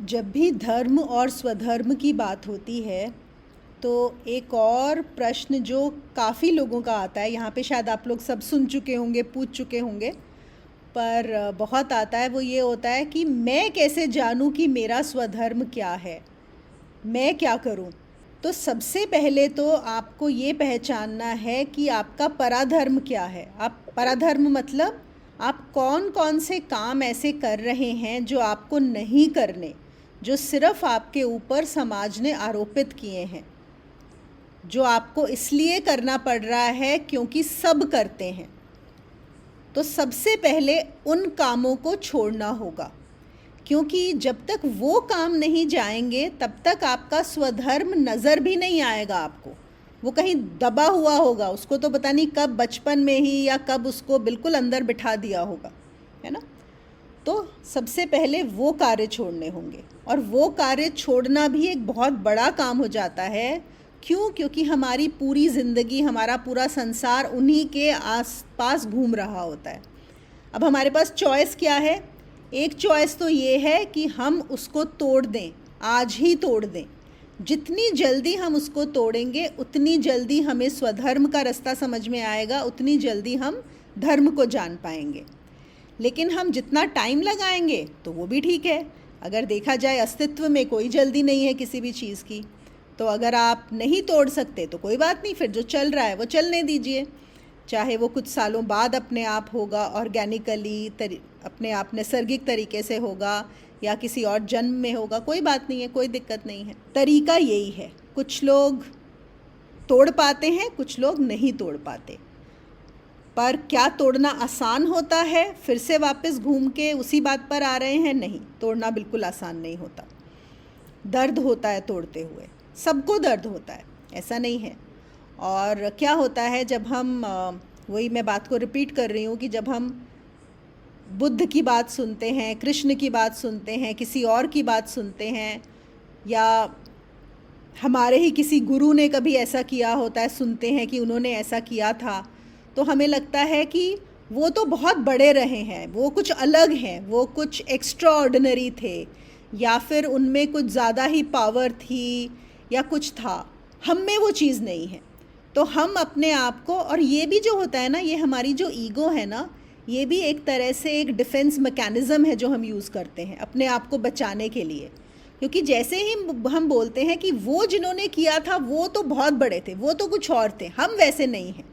जब भी धर्म और स्वधर्म की बात होती है तो एक और प्रश्न जो काफ़ी लोगों का आता है, यहाँ पे शायद आप लोग सब सुन चुके होंगे, पूछ चुके होंगे, पर बहुत आता है, वो ये होता है कि मैं कैसे जानूं कि मेरा स्वधर्म क्या है, मैं क्या करूं. तो सबसे पहले तो आपको ये पहचानना है कि आपका पराधर्म क्या है. आप पराधर्म मतलब आप कौन कौन से काम ऐसे कर रहे हैं जो आपको नहीं करने, जो सिर्फ आपके ऊपर समाज ने आरोपित किए हैं, जो आपको इसलिए करना पड़ रहा है क्योंकि सब करते हैं. तो सबसे पहले उन कामों को छोड़ना होगा, क्योंकि जब तक वो काम नहीं जाएंगे तब तक आपका स्वधर्म नज़र भी नहीं आएगा आपको. वो कहीं दबा हुआ होगा, उसको तो पता नहीं कब बचपन में ही या कब उसको बिल्कुल अंदर बिठा दिया होगा, है ना। तो सबसे पहले वो कार्य छोड़ने होंगे, और वो कार्य छोड़ना भी एक बहुत बड़ा काम हो जाता है। क्यों? क्योंकि हमारी पूरी ज़िंदगी, हमारा पूरा संसार उन्हीं के आसपास घूम रहा होता है। अब हमारे पास चॉइस क्या है? एक चॉइस तो ये है कि हम उसको तोड़ दें, आज ही तोड़ दें। जितनी जल्दी हम उसको तोड़ेंगे उतनी जल्दी हमें स्वधर्म का रास्ता समझ में आएगा, उतनी जल्दी हम धर्म को जान पाएंगे। लेकिन हम जितना टाइम लगाएंगे तो वो भी ठीक है। अगर देखा जाए, अस्तित्व में कोई जल्दी नहीं है किसी भी चीज़ की। तो अगर आप नहीं तोड़ सकते तो कोई बात नहीं, फिर जो चल रहा है वो चलने दीजिए। चाहे वो कुछ सालों बाद अपने आप होगा, ऑर्गेनिकली, अपने आप नैसर्गिक तरीके से होगा, या किसी और जन्म में होगा, कोई बात नहीं है, कोई दिक्कत नहीं है। तरीका यही है। कुछ लोग तोड़ पाते हैं, कुछ लोग नहीं तोड़ पाते। पर क्या तोड़ना आसान होता है? फिर से वापस घूम के उसी बात पर आ रहे हैं, नहीं, तोड़ना बिल्कुल आसान नहीं होता। दर्द होता है तोड़ते हुए, सबको दर्द होता है, ऐसा नहीं है। और क्या होता है जब हम, वही मैं बात को रिपीट कर रही हूँ, कि जब हम बुद्ध की बात सुनते हैं, कृष्ण की बात सुनते हैं, किसी और की बात सुनते हैं, या हमारे ही किसी गुरु ने कभी ऐसा किया होता है, सुनते हैं कि उन्होंने ऐसा किया था, तो हमें लगता है कि वो तो बहुत बड़े रहे हैं, वो कुछ अलग हैं, वो कुछ एक्स्ट्रा ऑर्डिनरी थे, या फिर उनमें कुछ ज़्यादा ही पावर थी, या कुछ था। हम में वो चीज़ नहीं है। तो हम अपने आप को, और ये भी जो होता है ना, ये हमारी जो ईगो है ना, ये भी एक तरह से एक डिफेंस मैकेनिज़्म है जो हम यूज़ करते हैं अपने आप को बचाने के लिए। क्योंकि जैसे ही हम बोलते हैं कि वो जिन्होंने किया था वो तो बहुत बड़े थे, वो तो कुछ और थे, हम वैसे नहीं हैं,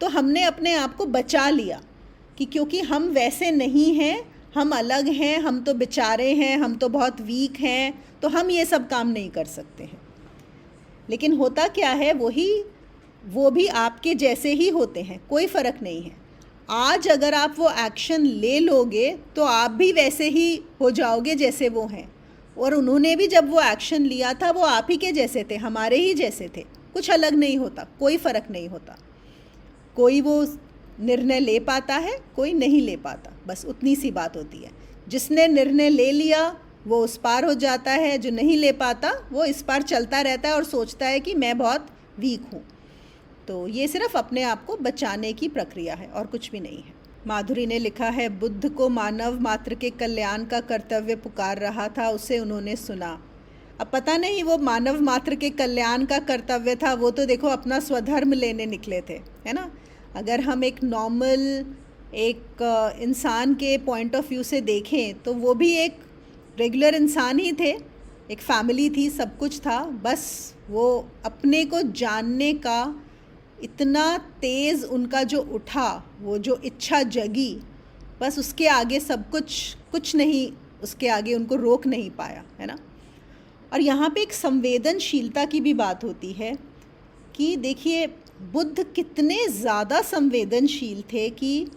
तो हमने अपने आप को बचा लिया कि क्योंकि हम वैसे नहीं हैं, हम अलग हैं, हम तो बेचारे हैं, हम तो बहुत वीक हैं, तो हम ये सब काम नहीं कर सकते हैं। लेकिन होता क्या है, वो भी आपके जैसे ही होते हैं, कोई फ़र्क नहीं है। आज अगर आप वो एक्शन ले लोगे तो आप भी वैसे ही हो जाओगे जैसे वो हैं, और उन्होंने भी जब वो एक्शन लिया था वो आप ही के जैसे थे, हमारे ही जैसे थे, कुछ अलग नहीं होता, कोई फ़र्क नहीं होता। कोई वो निर्णय ले पाता है, कोई नहीं ले पाता, बस उतनी सी बात होती है। जिसने निर्णय ले लिया वो उस पार हो जाता है, जो नहीं ले पाता वो इस पार चलता रहता है और सोचता है कि मैं बहुत वीक हूँ। तो ये सिर्फ अपने आप को बचाने की प्रक्रिया है और कुछ भी नहीं है। माधुरी ने लिखा है, बुद्ध को मानव मात्र के कल्याण का कर्तव्य पुकार रहा था, उसे उन्होंने सुना। अब पता नहीं वो मानव मात्र के कल्याण का कर्तव्य था, वो तो देखो अपना स्वधर्म लेने निकले थे, है ना। अगर हम एक नॉर्मल एक इंसान के पॉइंट ऑफ व्यू से देखें तो वो भी एक रेगुलर इंसान ही थे, एक फैमिली थी, सब कुछ था, बस वो अपने को जानने का इतना तेज़ उनका जो उठा, वो जो इच्छा जगी, बस उसके आगे सब कुछ नहीं, उसके आगे उनको रोक नहीं पाया, है ना। और यहाँ पे एक संवेदनशीलता की भी बात होती है कि देखिए बुद्ध कितने ज़्यादा संवेदनशील थे कि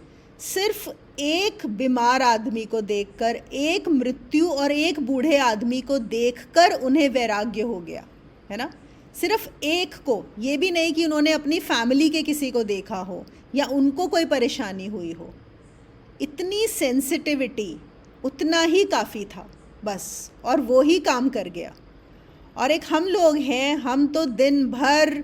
सिर्फ एक बीमार आदमी को देखकर, एक मृत्यु और एक बूढ़े आदमी को देखकर उन्हें वैराग्य हो गया, है ना। सिर्फ एक को, ये भी नहीं कि उन्होंने अपनी फैमिली के किसी को देखा हो या उनको कोई परेशानी हुई हो। इतनी सेंसिटिविटी, उतना ही काफ़ी था बस, और वो ही काम कर गया। और एक हम लोग हैं, हम तो दिन भर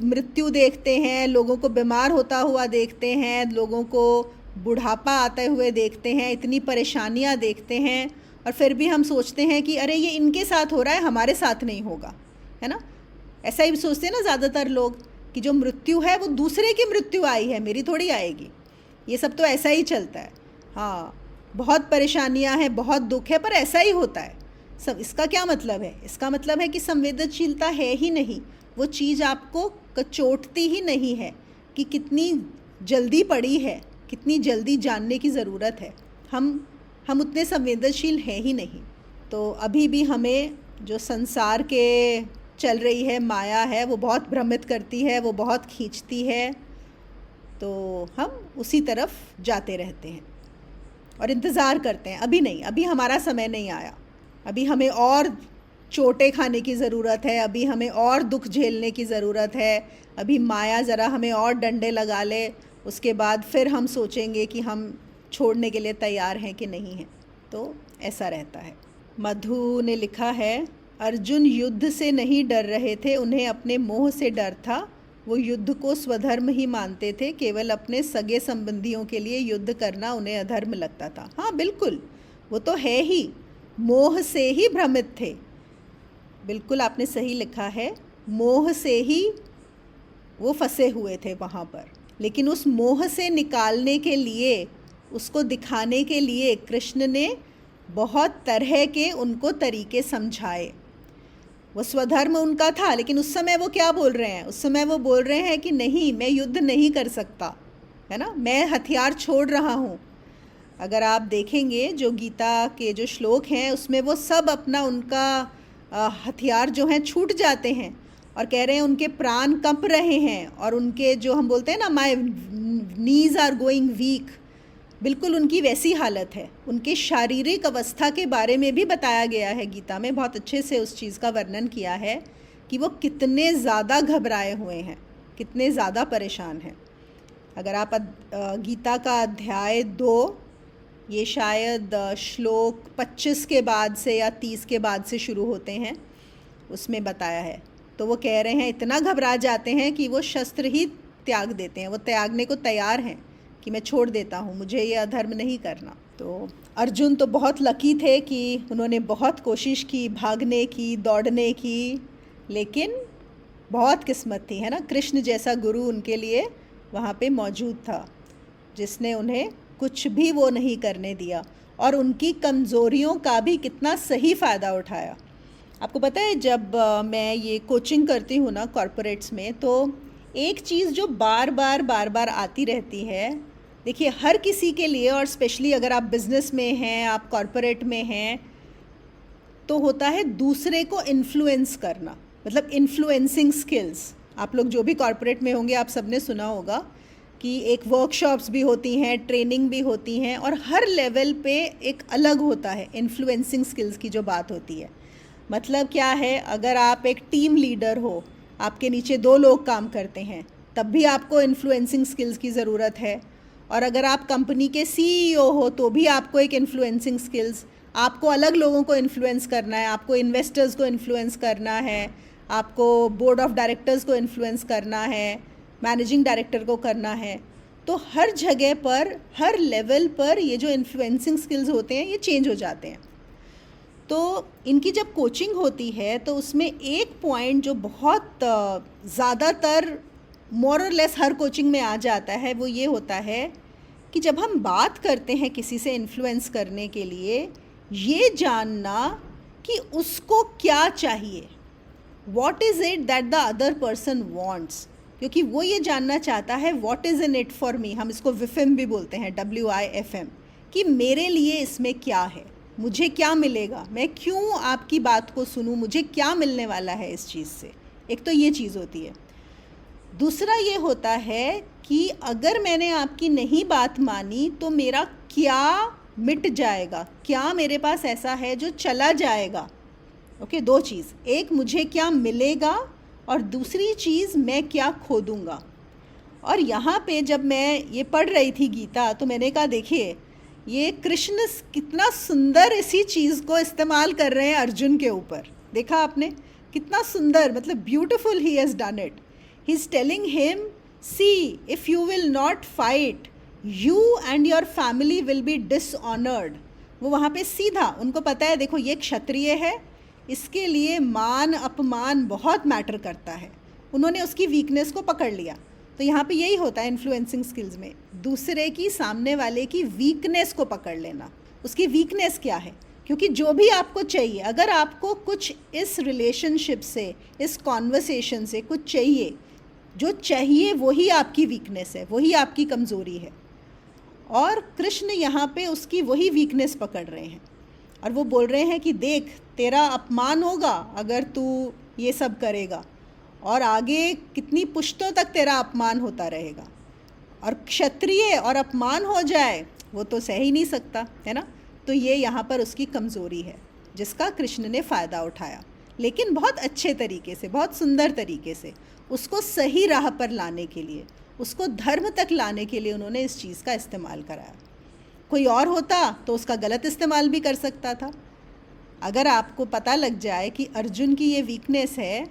मृत्यु देखते हैं, लोगों को बीमार होता हुआ देखते हैं, लोगों को बुढ़ापा आते हुए देखते हैं, इतनी परेशानियां देखते हैं, और फिर भी हम सोचते हैं कि अरे ये इनके साथ हो रहा है, हमारे साथ नहीं होगा, है ना। ऐसा ही सोचते हैं ना ज़्यादातर लोग कि जो मृत्यु है वो दूसरे की मृत्यु आई है, मेरी थोड़ी आएगी। ये सब तो ऐसा ही चलता है। हाँ, बहुत परेशानियां हैं, बहुत दुख है, पर ऐसा ही होता है सब। इसका क्या मतलब है? इसका मतलब है कि संवेदनशीलता है ही नहीं, वो चीज़ आपको कचोटती ही नहीं है कि कितनी जल्दी पड़ी है, कितनी जल्दी जानने की ज़रूरत है। हम उतने संवेदनशील हैं ही नहीं। तो अभी भी हमें जो संसार के चल रही है माया है, वो बहुत भ्रमित करती है, वो बहुत खींचती है, तो हम उसी तरफ जाते रहते हैं और इंतज़ार करते हैं। अभी नहीं, अभी हमारा समय नहीं आया, अभी हमें और चोटें खाने की ज़रूरत है, अभी हमें और दुख झेलने की ज़रूरत है, अभी माया ज़रा हमें और डंडे लगा ले, उसके बाद फिर हम सोचेंगे कि हम छोड़ने के लिए तैयार हैं कि नहीं हैं। तो ऐसा रहता है। मधु ने लिखा है, अर्जुन युद्ध से नहीं डर रहे थे, उन्हें अपने मोह से डर था। वो युद्ध को स्वधर्म ही मानते थे, केवल अपने सगे संबंधियों के लिए युद्ध करना उन्हें अधर्म लगता था। हाँ बिल्कुल, वो तो है ही, मोह से ही भ्रमित थे। बिल्कुल आपने सही लिखा है, मोह से ही वो फंसे हुए थे वहाँ पर। लेकिन उस मोह से निकालने के लिए, उसको दिखाने के लिए कृष्ण ने बहुत तरह के उनको तरीके समझाए। वो स्वधर्म उनका था, लेकिन उस समय वो क्या बोल रहे हैं? उस समय वो बोल रहे हैं कि नहीं, मैं युद्ध नहीं कर सकता, है ना, मैं हथियार छोड़ रहा हूँ। अगर आप देखेंगे जो गीता के जो श्लोक हैं उसमें वो सब अपना उनका हथियार जो हैं छूट जाते हैं और कह रहे हैं उनके प्राण कंप रहे हैं, और उनके जो हम बोलते हैं ना, my knees are going weak, बिल्कुल उनकी वैसी हालत है। उनके शारीरिक अवस्था के बारे में भी बताया गया है गीता में, बहुत अच्छे से उस चीज़ का वर्णन किया है कि वो कितने ज़्यादा घबराए हुए हैं, कितने ज़्यादा परेशान हैं। अगर आप गीता का अध्याय 2, ये शायद श्लोक 25 के बाद से या 30 के बाद से शुरू होते हैं, उसमें बताया है। तो वो कह रहे हैं इतना घबरा जाते हैं कि वो शस्त्र ही त्याग देते हैं, वो त्यागने को तैयार हैं कि मैं छोड़ देता हूँ, मुझे ये अधर्म नहीं करना। तो अर्जुन तो बहुत लकी थे कि उन्होंने बहुत कोशिश की, भागने की, दौड़ने की, लेकिन बहुत किस्मत थी, है ना, कृष्ण जैसा गुरु उनके लिए वहाँ पे मौजूद था, जिसने उन्हें कुछ भी वो नहीं करने दिया और उनकी कमज़ोरियों का भी कितना सही फ़ायदा उठाया। आपको पता है, जब मैं ये कोचिंग करती हूँ ना कॉरपोरेट्स में, तो एक चीज़ जो बार बार आती रहती है, देखिए हर किसी के लिए, और स्पेशली अगर आप बिज़नेस में हैं, आप कॉरपोरेट में हैं, तो होता है दूसरे को इन्फ्लुएंस करना, मतलब इन्फ्लुएंसिंग स्किल्स। आप लोग जो भी कॉरपोरेट में होंगे, आप सबने सुना होगा कि एक वर्कशॉप्स भी होती हैं, ट्रेनिंग भी होती हैं, और हर लेवल पे एक अलग होता है इन्फ्लुएंसिंग स्किल्स की जो बात होती है। मतलब क्या है, अगर आप एक टीम लीडर हो, आपके नीचे 2 लोग काम करते हैं, तब भी आपको इन्फ्लुएंसिंग स्किल्स की ज़रूरत है। और अगर आप कंपनी के CEO हो, तो भी आपको एक इन्फ्लुएंसिंग स्किल्स, आपको अलग लोगों को इन्फ्लुएंस करना है, आपको इन्वेस्टर्स को इन्फ्लुएंस करना है, आपको बोर्ड ऑफ डायरेक्टर्स को इन्फ्लुएंस करना है, मैनेजिंग डायरेक्टर को करना है। तो हर जगह पर, हर लेवल पर ये जो इन्फ्लुएंसिंग स्किल्स होते हैं ये चेंज हो जाते हैं। तो इनकी जब कोचिंग होती है तो उसमें एक पॉइंट जो बहुत ज़्यादातर मोर और लेस हर कोचिंग में आ जाता है, वो ये होता है कि जब हम बात करते हैं किसी से इन्फ्लुएंस करने के लिए, ये जानना कि उसको क्या चाहिए, what is it that the other person wants, क्योंकि वो ये जानना चाहता है what is in it for me. हम इसको विफिम भी बोलते हैं, WIFM, कि मेरे लिए इसमें क्या है, मुझे क्या मिलेगा, मैं क्यों आपकी बात को सुनूं, मुझे क्या मिलने वाला है इस चीज़ से। एक तो ये चीज़ होती है। दूसरा ये होता है कि अगर मैंने आपकी नहीं बात मानी तो मेरा क्या मिट जाएगा, क्या मेरे पास ऐसा है जो चला जाएगा। ओके, 2 चीज़, एक मुझे क्या मिलेगा और दूसरी चीज़ मैं क्या खो दूँगा। और यहाँ पे जब मैं ये पढ़ रही थी गीता, तो मैंने कहा देखिए ये कृष्ण कितना सुंदर इसी चीज़ को इस्तेमाल कर रहे हैं अर्जुन के ऊपर। देखा आपने कितना सुंदर, मतलब beautiful he has done it. He is telling him, C if you will not fight, you and your family will be dishonoured. वो वहाँ पे सीधा, उनको पता है देखो ये क्षत्रिय है, इसके लिए मान अपमान बहुत मैटर करता है। उन्होंने उसकी वीकनेस को पकड़ लिया। तो यहाँ पे यही होता है इन्फ्लुएंसिंग स्किल्स में, दूसरे की, सामने वाले की वीकनेस को पकड़ लेना। उसकी वीकनेस क्या है, क्योंकि जो भी आपको चाहिए, अगर आपको कुछ इस रिलेशनशिप से, इस कॉन्वर्सेशन से कुछ चाहिए, जो चाहिए वही आपकी वीकनेस है, वही आपकी कमज़ोरी है। और कृष्ण यहाँ पे उसकी वही वीकनेस पकड़ रहे हैं और वो बोल रहे हैं कि देख, तेरा अपमान होगा अगर तू ये सब करेगा, और आगे कितनी पुश्तों तक तेरा अपमान होता रहेगा। और क्षत्रिय और अपमान हो जाए वो तो सह ही नहीं सकता, है ना। तो ये यहाँ पर उसकी कमज़ोरी है जिसका कृष्ण ने फ़ायदा उठाया। लेकिन बहुत अच्छे तरीके से, बहुत सुंदर तरीके से, उसको सही राह पर लाने के लिए, उसको धर्म तक लाने के लिए उन्होंने इस चीज़ का इस्तेमाल कराया। कोई और होता तो उसका गलत इस्तेमाल भी कर सकता था। अगर आपको पता लग जाए कि अर्जुन की ये वीकनेस है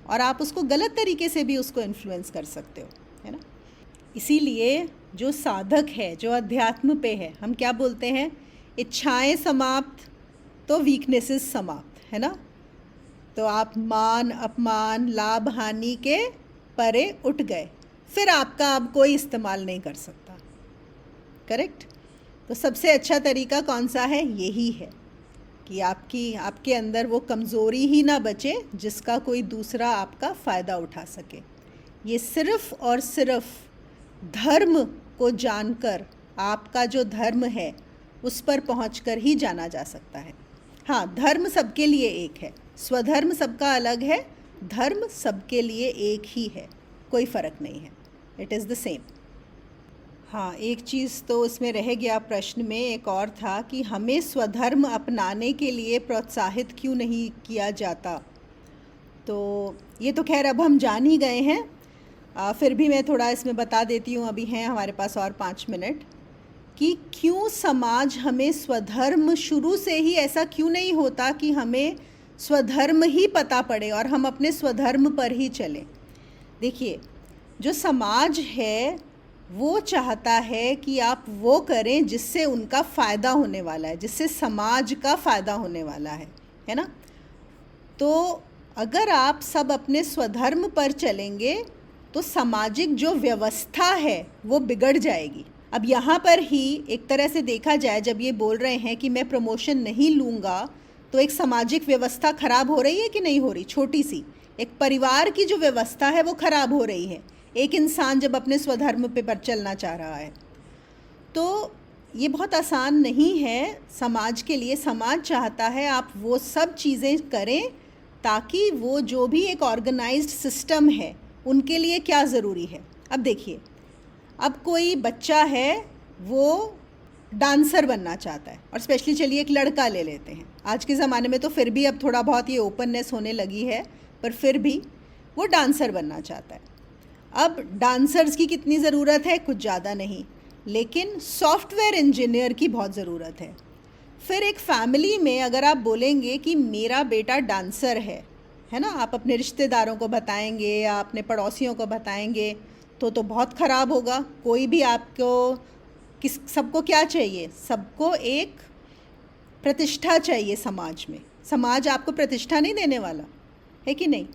और आप उसको गलत तरीके से भी उसको इन्फ्लुएंस कर सकते हो, है ना। इसीलिए जो साधक है, जो अध्यात्म पे है, हम क्या बोलते हैं, इच्छाएं समाप्त तो वीकनेसेस समाप्त, है ना। तो आप मान अपमान लाभ हानि के परे उठ गए, फिर आपका अब कोई इस्तेमाल नहीं कर सकता। करेक्ट। तो सबसे अच्छा तरीका कौन सा है? यही है कि आपके अंदर वो कमज़ोरी ही ना बचे जिसका कोई दूसरा आपका फ़ायदा उठा सके। ये सिर्फ़ और सिर्फ धर्म को जानकर, आपका जो धर्म है उस पर पहुंचकर ही जाना जा सकता है। हाँ, धर्म सबके लिए एक है, स्वधर्म सबका अलग है, धर्म सबके लिए एक ही है, कोई फ़र्क नहीं है, इट इज़ द सेम। हाँ, एक चीज़ तो उसमें रह गया प्रश्न में, एक और था कि हमें स्वधर्म अपनाने के लिए प्रोत्साहित क्यों नहीं किया जाता। तो ये तो खैर अब हम जान ही गए हैं, फिर भी मैं थोड़ा इसमें बता देती हूँ, अभी हैं हमारे पास और 5 मिनट, कि क्यों समाज हमें स्वधर्म, शुरू से ही ऐसा क्यों नहीं होता कि हमें स्वधर्म ही पता पड़े और हम अपने स्वधर्म पर ही चलें। देखिए, जो समाज है वो चाहता है कि आप वो करें जिससे उनका फ़ायदा होने वाला है, जिससे समाज का फ़ायदा होने वाला है ना। तो अगर आप सब अपने स्वधर्म पर चलेंगे तो सामाजिक जो व्यवस्था है वो बिगड़ जाएगी। अब यहाँ पर ही एक तरह से देखा जाए, जब ये बोल रहे हैं कि मैं प्रमोशन नहीं लूँगा, तो एक सामाजिक व्यवस्था ख़राब हो रही है कि नहीं हो रही? छोटी सी एक परिवार की जो व्यवस्था है वो ख़राब हो रही है, एक इंसान जब अपने स्वधर्म पर चलना चाह रहा है। तो ये बहुत आसान नहीं है समाज के लिए। समाज चाहता है आप वो सब चीज़ें करें ताकि वो जो भी एक ऑर्गेनाइज्ड सिस्टम है उनके लिए क्या ज़रूरी है। अब देखिए, अब कोई बच्चा है वो डांसर बनना चाहता है, और स्पेशली चलिए एक लड़का ले लेते हैं। आज के ज़माने में तो फिर भी अब थोड़ा बहुत ये ओपननेस होने लगी है, पर फिर भी वो डांसर बनना चाहता है। अब डांसर्स की कितनी ज़रूरत है? कुछ ज़्यादा नहीं, लेकिन सॉफ्टवेयर इंजीनियर की बहुत ज़रूरत है। फिर एक फैमिली में अगर आप बोलेंगे कि मेरा बेटा डांसर है ना, आप अपने रिश्तेदारों को बताएंगे या अपने पड़ोसियों को बताएंगे तो बहुत ख़राब होगा। कोई भी आपको सबको क्या चाहिए? सबको एक प्रतिष्ठा चाहिए समाज में। समाज आपको प्रतिष्ठा नहीं देने वाला है कि नहीं।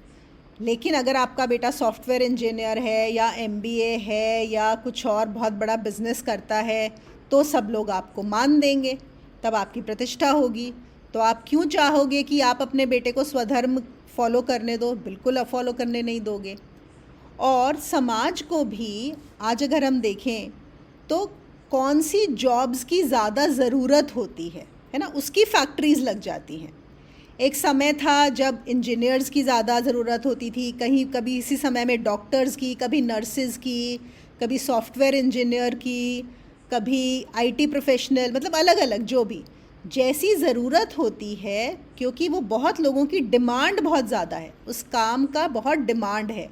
लेकिन अगर आपका बेटा सॉफ्टवेयर इंजीनियर है या MBA है या कुछ और बहुत बड़ा बिजनेस करता है तो सब लोग आपको मान देंगे, तब आपकी प्रतिष्ठा होगी। तो आप क्यों चाहोगे कि आप अपने बेटे को स्वधर्म फॉलो करने दो? बिल्कुल फॉलो करने नहीं दोगे। और समाज को भी आज अगर हम देखें तो कौन सी जॉब्स की ज़्यादा ज़रूरत होती है ना, उसकी फैक्ट्रीज़ लग जाती हैं। एक समय था जब इंजीनियर्स की ज़्यादा ज़रूरत होती थी, कहीं कभी इसी समय में डॉक्टर्स की, कभी नर्सेज़ की, कभी सॉफ्टवेयर इंजीनियर की, कभी IT प्रोफेशनल, मतलब अलग अलग जो भी जैसी ज़रूरत होती है, क्योंकि वो बहुत लोगों की डिमांड बहुत ज़्यादा है, उस काम का बहुत डिमांड है।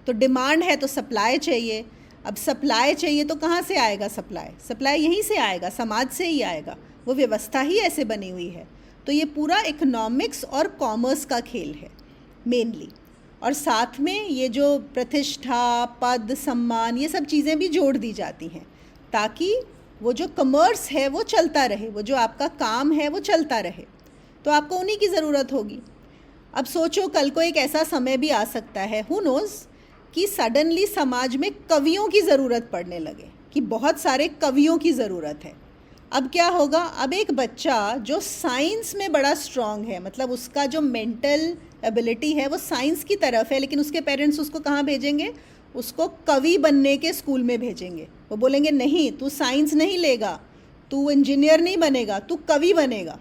तो डिमांड है तो सप्लाई चाहिए। अब सप्लाई चाहिए तो कहाँ से आएगा सप्लाई? सप्लाई यहीं से आएगा, समाज से ही आएगा, वो व्यवस्था ही ऐसे बनी हुई है। तो ये पूरा इकोनॉमिक्स और कॉमर्स का खेल है मेनली, और साथ में ये जो प्रतिष्ठा, पद, सम्मान, ये सब चीज़ें भी जोड़ दी जाती हैं ताकि वो जो कॉमर्स है वो चलता रहे, वो जो आपका काम है वो चलता रहे। तो आपको उन्हीं की ज़रूरत होगी। अब सोचो, कल को एक ऐसा समय भी आ सकता है, हु नोज़, कि सडनली समाज में कवियों की ज़रूरत पड़ने लगे, कि बहुत सारे कवियों की ज़रूरत है। अब क्या होगा? अब एक बच्चा जो साइंस में बड़ा स्ट्रांग है, मतलब उसका जो मेंटल एबिलिटी है वो साइंस की तरफ है, लेकिन उसके पेरेंट्स उसको कहाँ भेजेंगे? उसको कवि बनने के स्कूल में भेजेंगे। वो बोलेंगे नहीं, तू साइंस नहीं लेगा, तू इंजीनियर नहीं बनेगा, तू कवि बनेगा।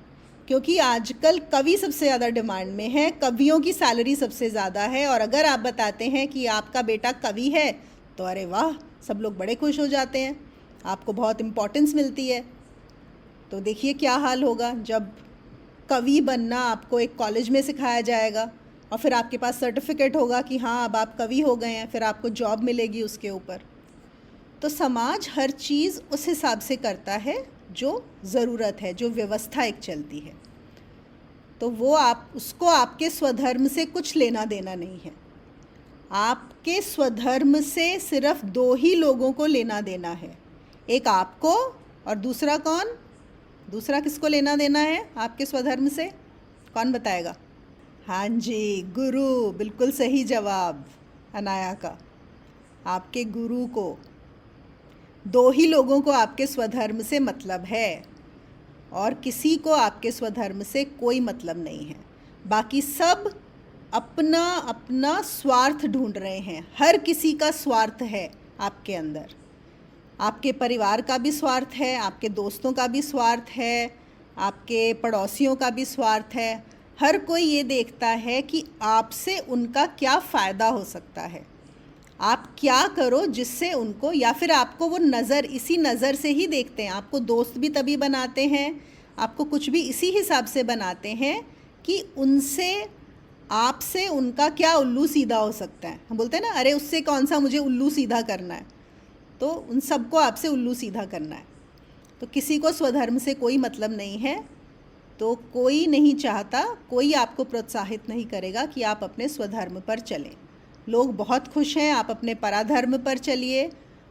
क्योंकि आजकल कवि सबसे ज़्यादा डिमांड में है, कवियों की सैलरी सबसे ज़्यादा है। और अगर आप बताते हैं कि आपका बेटा कवि है तो अरे वाह, सब लोग बड़े खुश हो जाते हैं, आपको बहुत इम्पोर्टेंस मिलती है। तो देखिए क्या हाल होगा जब कवि बनना आपको एक कॉलेज में सिखाया जाएगा और फिर आपके पास सर्टिफिकेट होगा कि हाँ अब आप कवि हो गए हैं, फिर आपको जॉब मिलेगी उसके ऊपर। तो समाज हर चीज़ उस हिसाब से करता है जो ज़रूरत है, जो व्यवस्था एक चलती है। तो वो आप उसको आपके स्वधर्म से कुछ लेना देना नहीं है। आपके स्वधर्म से सिर्फ दो ही लोगों को लेना देना है, एक आपको और दूसरा कौन? दूसरा किसको लेना देना है आपके स्वधर्म से? कौन बताएगा? हाँ जी, गुरु। बिल्कुल सही जवाब अनाया का। आपके गुरु को, दो ही लोगों को आपके स्वधर्म से मतलब है और किसी को आपके स्वधर्म से कोई मतलब नहीं है। बाकी सब अपना अपना स्वार्थ ढूंढ रहे हैं। हर किसी का स्वार्थ है आपके अंदर। आपके परिवार का भी स्वार्थ है, आपके दोस्तों का भी स्वार्थ है, आपके पड़ोसियों का भी स्वार्थ है। हर कोई ये देखता है कि आपसे उनका क्या फ़ायदा हो सकता है, आप क्या करो जिससे उनको, या फिर आपको वो नज़र, इसी नज़र से ही देखते हैं। आपको दोस्त भी तभी बनाते हैं, आपको कुछ भी इसी हिसाब से बनाते हैं कि उनसे, आपसे उनका क्या उल्लू सीधा हो सकता है। हम बोलते हैं ना, अरे उससे कौन सा मुझे उल्लू सीधा करना है। तो उन सबको आपसे उल्लू सीधा करना है। तो किसी को स्वधर्म से कोई मतलब नहीं है। तो कोई नहीं चाहता, कोई आपको प्रोत्साहित नहीं करेगा कि आप अपने स्वधर्म पर चलें। लोग बहुत खुश हैं, आप अपने पराधर्म पर चलिए,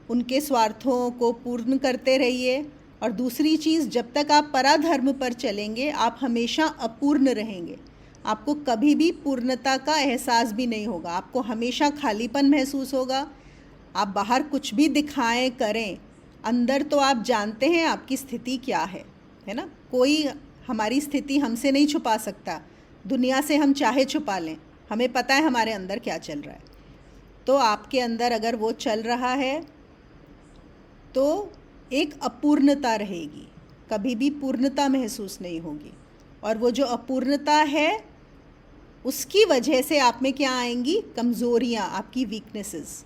उनके स्वार्थों को पूर्ण करते रहिए। और दूसरी चीज़, जब तक आप पराधर्म पर चलेंगे आप हमेशा अपूर्ण रहेंगे। आपको कभी भी पूर्णता का एहसास भी नहीं होगा, आपको हमेशा खालीपन महसूस होगा। आप बाहर कुछ भी दिखाएं करें, अंदर तो आप जानते हैं आपकी स्थिति क्या है ना। कोई हमारी स्थिति हमसे नहीं छुपा सकता, दुनिया से हम चाहे छुपा लें, हमें पता है हमारे अंदर क्या चल रहा है। तो आपके अंदर अगर वो चल रहा है तो एक अपूर्णता रहेगी, कभी भी पूर्णता महसूस नहीं होगी। और वो जो अपूर्णता है उसकी वजह से आप में क्या आएंगी? कमज़ोरियाँ, आपकी वीकनेसेस,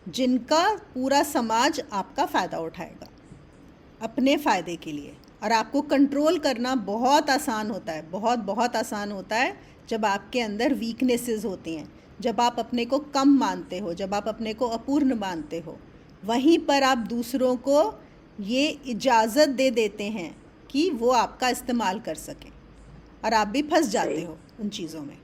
जिनका पूरा समाज आपका फ़ायदा उठाएगा अपने फ़ायदे के लिए। और आपको कंट्रोल करना बहुत आसान होता है, बहुत बहुत आसान होता है जब आपके अंदर वीकनेसेस होती हैं, जब आप अपने को कम मानते हो, जब आप अपने को अपूर्ण मानते हो। वहीं पर आप दूसरों को ये इजाज़त दे देते हैं कि वो आपका इस्तेमाल कर सकें और आप भी फंस जाते हो उन चीज़ों में।